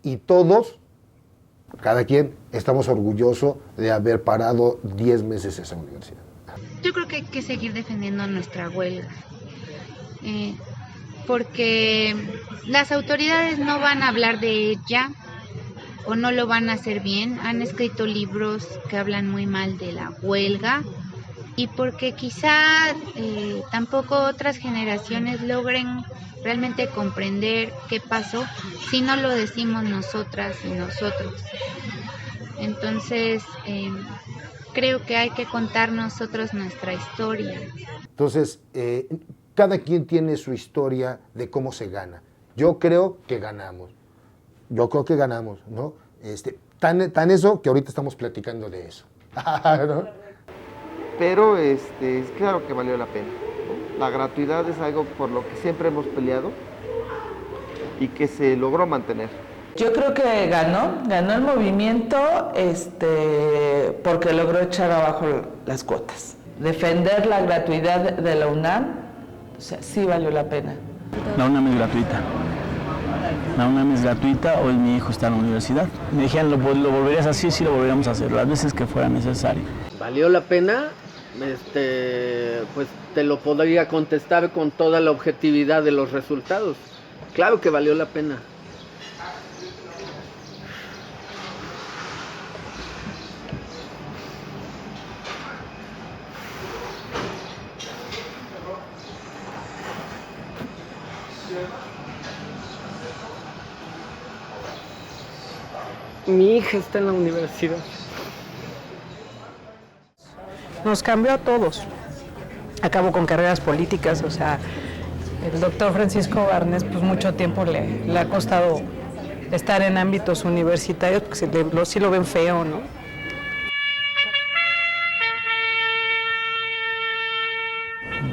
y todos, cada quien, estamos orgullosos de haber parado 10 meses esa universidad. Yo creo que hay que seguir defendiendo nuestra huelga, porque las autoridades no van a hablar de ella o no lo van a hacer bien. Han escrito libros que hablan muy mal de la huelga, y porque quizá tampoco otras generaciones logren realmente comprender qué pasó si no lo decimos nosotras y nosotros. Entonces, creo que hay que contar nosotros nuestra historia. Entonces, cada quien tiene su historia de cómo se gana. Yo creo que ganamos. ¿No? Tan eso que ahorita estamos platicando de eso. ¿No? Pero es claro que valió la pena. La gratuidad es algo por lo que siempre hemos peleado y que se logró mantener. Yo creo que ganó el movimiento porque logró echar abajo las cuotas. Defender la gratuidad de la UNAM, o sea, sí valió la pena. La UNAM es gratuita. La UNAM es gratuita, hoy mi hijo está en la universidad. Me dijeron, ¿lo volverías a hacer? Sí, lo volveríamos a hacer, las veces que fuera necesario. ¿Valió la pena? Pues te lo podría contestar con toda la objetividad de los resultados. Claro que valió la pena. Mi hija está en la universidad. Nos cambió a todos. Acabó con carreras políticas, o sea, El doctor Francisco Barnes, pues mucho tiempo le ha costado estar en ámbitos universitarios, porque sí lo ven feo, ¿no?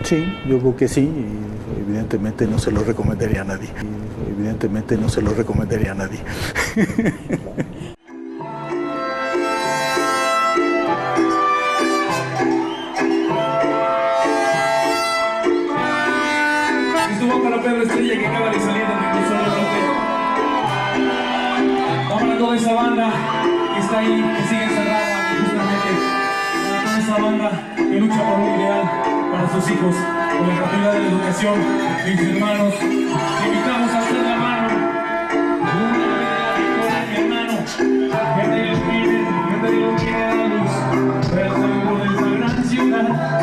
Sí, yo creo que sí, y evidentemente no se lo recomendaría a nadie. Evidentemente no se lo recomendaría a nadie. Estuvo para Pedro Estrella, que acaba de salir del reclusorio norte. Vamos a toda esa banda que está ahí, que sigue encerrada, justamente. Para toda esa banda que lucha por un ideal para sus hijos, por la gratuidad de la educación. Mis hermanos, te invitamos a hacer la mano. Mi hermano, que te ilumine la luz. El sabor de esta gran ciudad, hermano.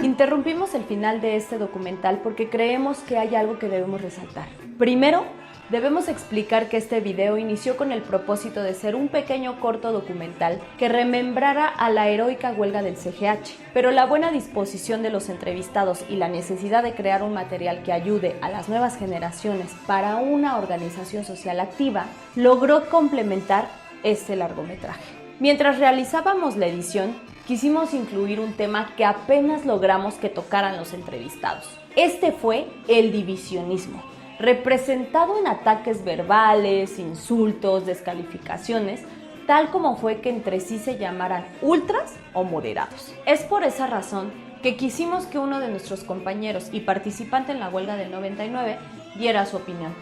Interrumpimos el final de este documental porque creemos que hay algo que debemos resaltar. Primero, debemos explicar que este video inició con el propósito de ser un pequeño corto documental que remembrara a la heroica huelga del CGH, pero la buena disposición de los entrevistados y la necesidad de crear un material que ayude a las nuevas generaciones para una organización social activa logró complementar este largometraje. Mientras realizábamos la edición, quisimos incluir un tema que apenas logramos que tocaran los entrevistados. Este fue el divisionismo, representado en ataques verbales, insultos, descalificaciones, tal como fue que entre sí se llamaran ultras o moderados. Es por esa razón que quisimos que uno de nuestros compañeros y participante en la huelga del 99 diera su opinión,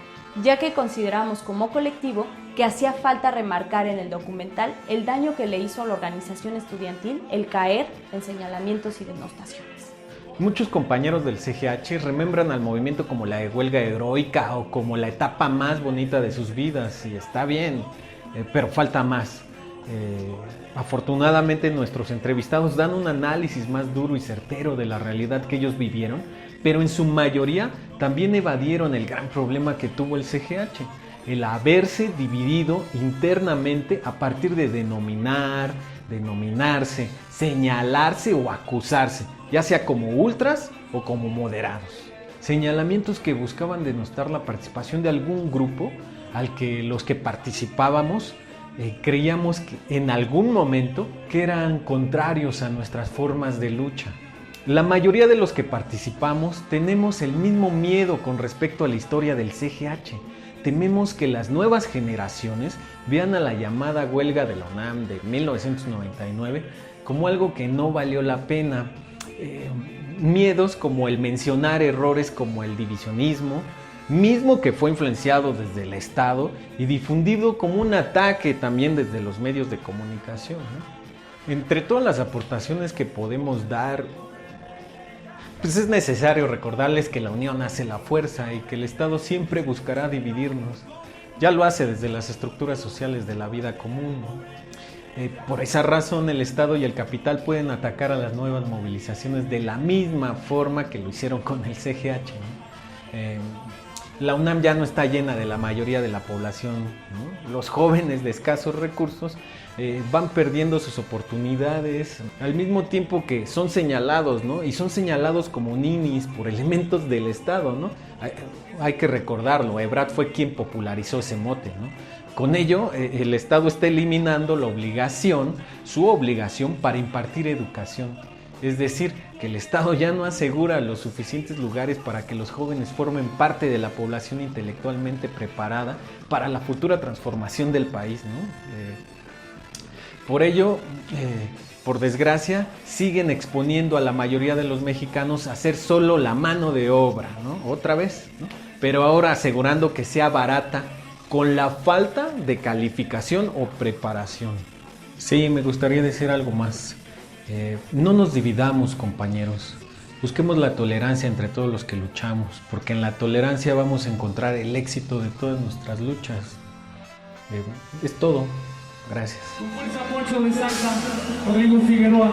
ya que consideramos como colectivo que hacía falta remarcar en el documental el daño que le hizo a la organización estudiantil el caer en señalamientos y denostaciones. Muchos compañeros del CGH remembran al movimiento como la huelga heroica o como la etapa más bonita de sus vidas, y está bien, pero falta más. Afortunadamente nuestros entrevistados dan un análisis más duro y certero de la realidad que ellos vivieron, pero en su mayoría también evadieron el gran problema que tuvo el CGH, el haberse dividido internamente a partir de denominar, denominarse, señalarse o acusarse, ya sea como ultras o como moderados. Señalamientos que buscaban denostar la participación de algún grupo al que los que participábamos creíamos que en algún momento que eran contrarios a nuestras formas de lucha. La mayoría de los que participamos tenemos el mismo miedo con respecto a la historia del CGH. Tememos que las nuevas generaciones vean a la llamada huelga de la UNAM de 1999 como algo que no valió la pena. Miedos como el mencionar errores como el divisionismo, mismo que fue influenciado desde el Estado y difundido como un ataque también desde los medios de comunicación, ¿no? Entre todas las aportaciones que podemos dar, pues es necesario recordarles que la unión hace la fuerza y que el Estado siempre buscará dividirnos. Ya lo hace desde las estructuras sociales de la vida común, ¿no? Por esa razón el Estado y el capital pueden atacar a las nuevas movilizaciones de la misma forma que lo hicieron con el CGH, ¿no? La UNAM ya no está llena de la mayoría de la población, ¿no? Los jóvenes de escasos recursos van perdiendo sus oportunidades al mismo tiempo que son señalados, ¿no? Y son señalados como ninis por elementos del Estado, ¿no? Hay que recordarlo, Ebrard fue quien popularizó ese mote, ¿no? Con ello, el Estado está eliminando su obligación para impartir educación. Es decir, que el Estado ya no asegura los suficientes lugares para que los jóvenes formen parte de la población intelectualmente preparada para la futura transformación del país, ¿no? Por ello, por desgracia, siguen exponiendo a la mayoría de los mexicanos a ser solo la mano de obra, ¿no? Otra vez, ¿no? Pero ahora asegurando que sea barata con la falta de calificación o preparación. Sí, me gustaría decir algo más. No nos dividamos, compañeros. Busquemos la tolerancia entre todos los que luchamos, porque en la tolerancia vamos a encontrar el éxito de todas nuestras luchas. Es todo. Gracias. Con fuerza, Poncho de Salsa, Rodrigo Figueroa.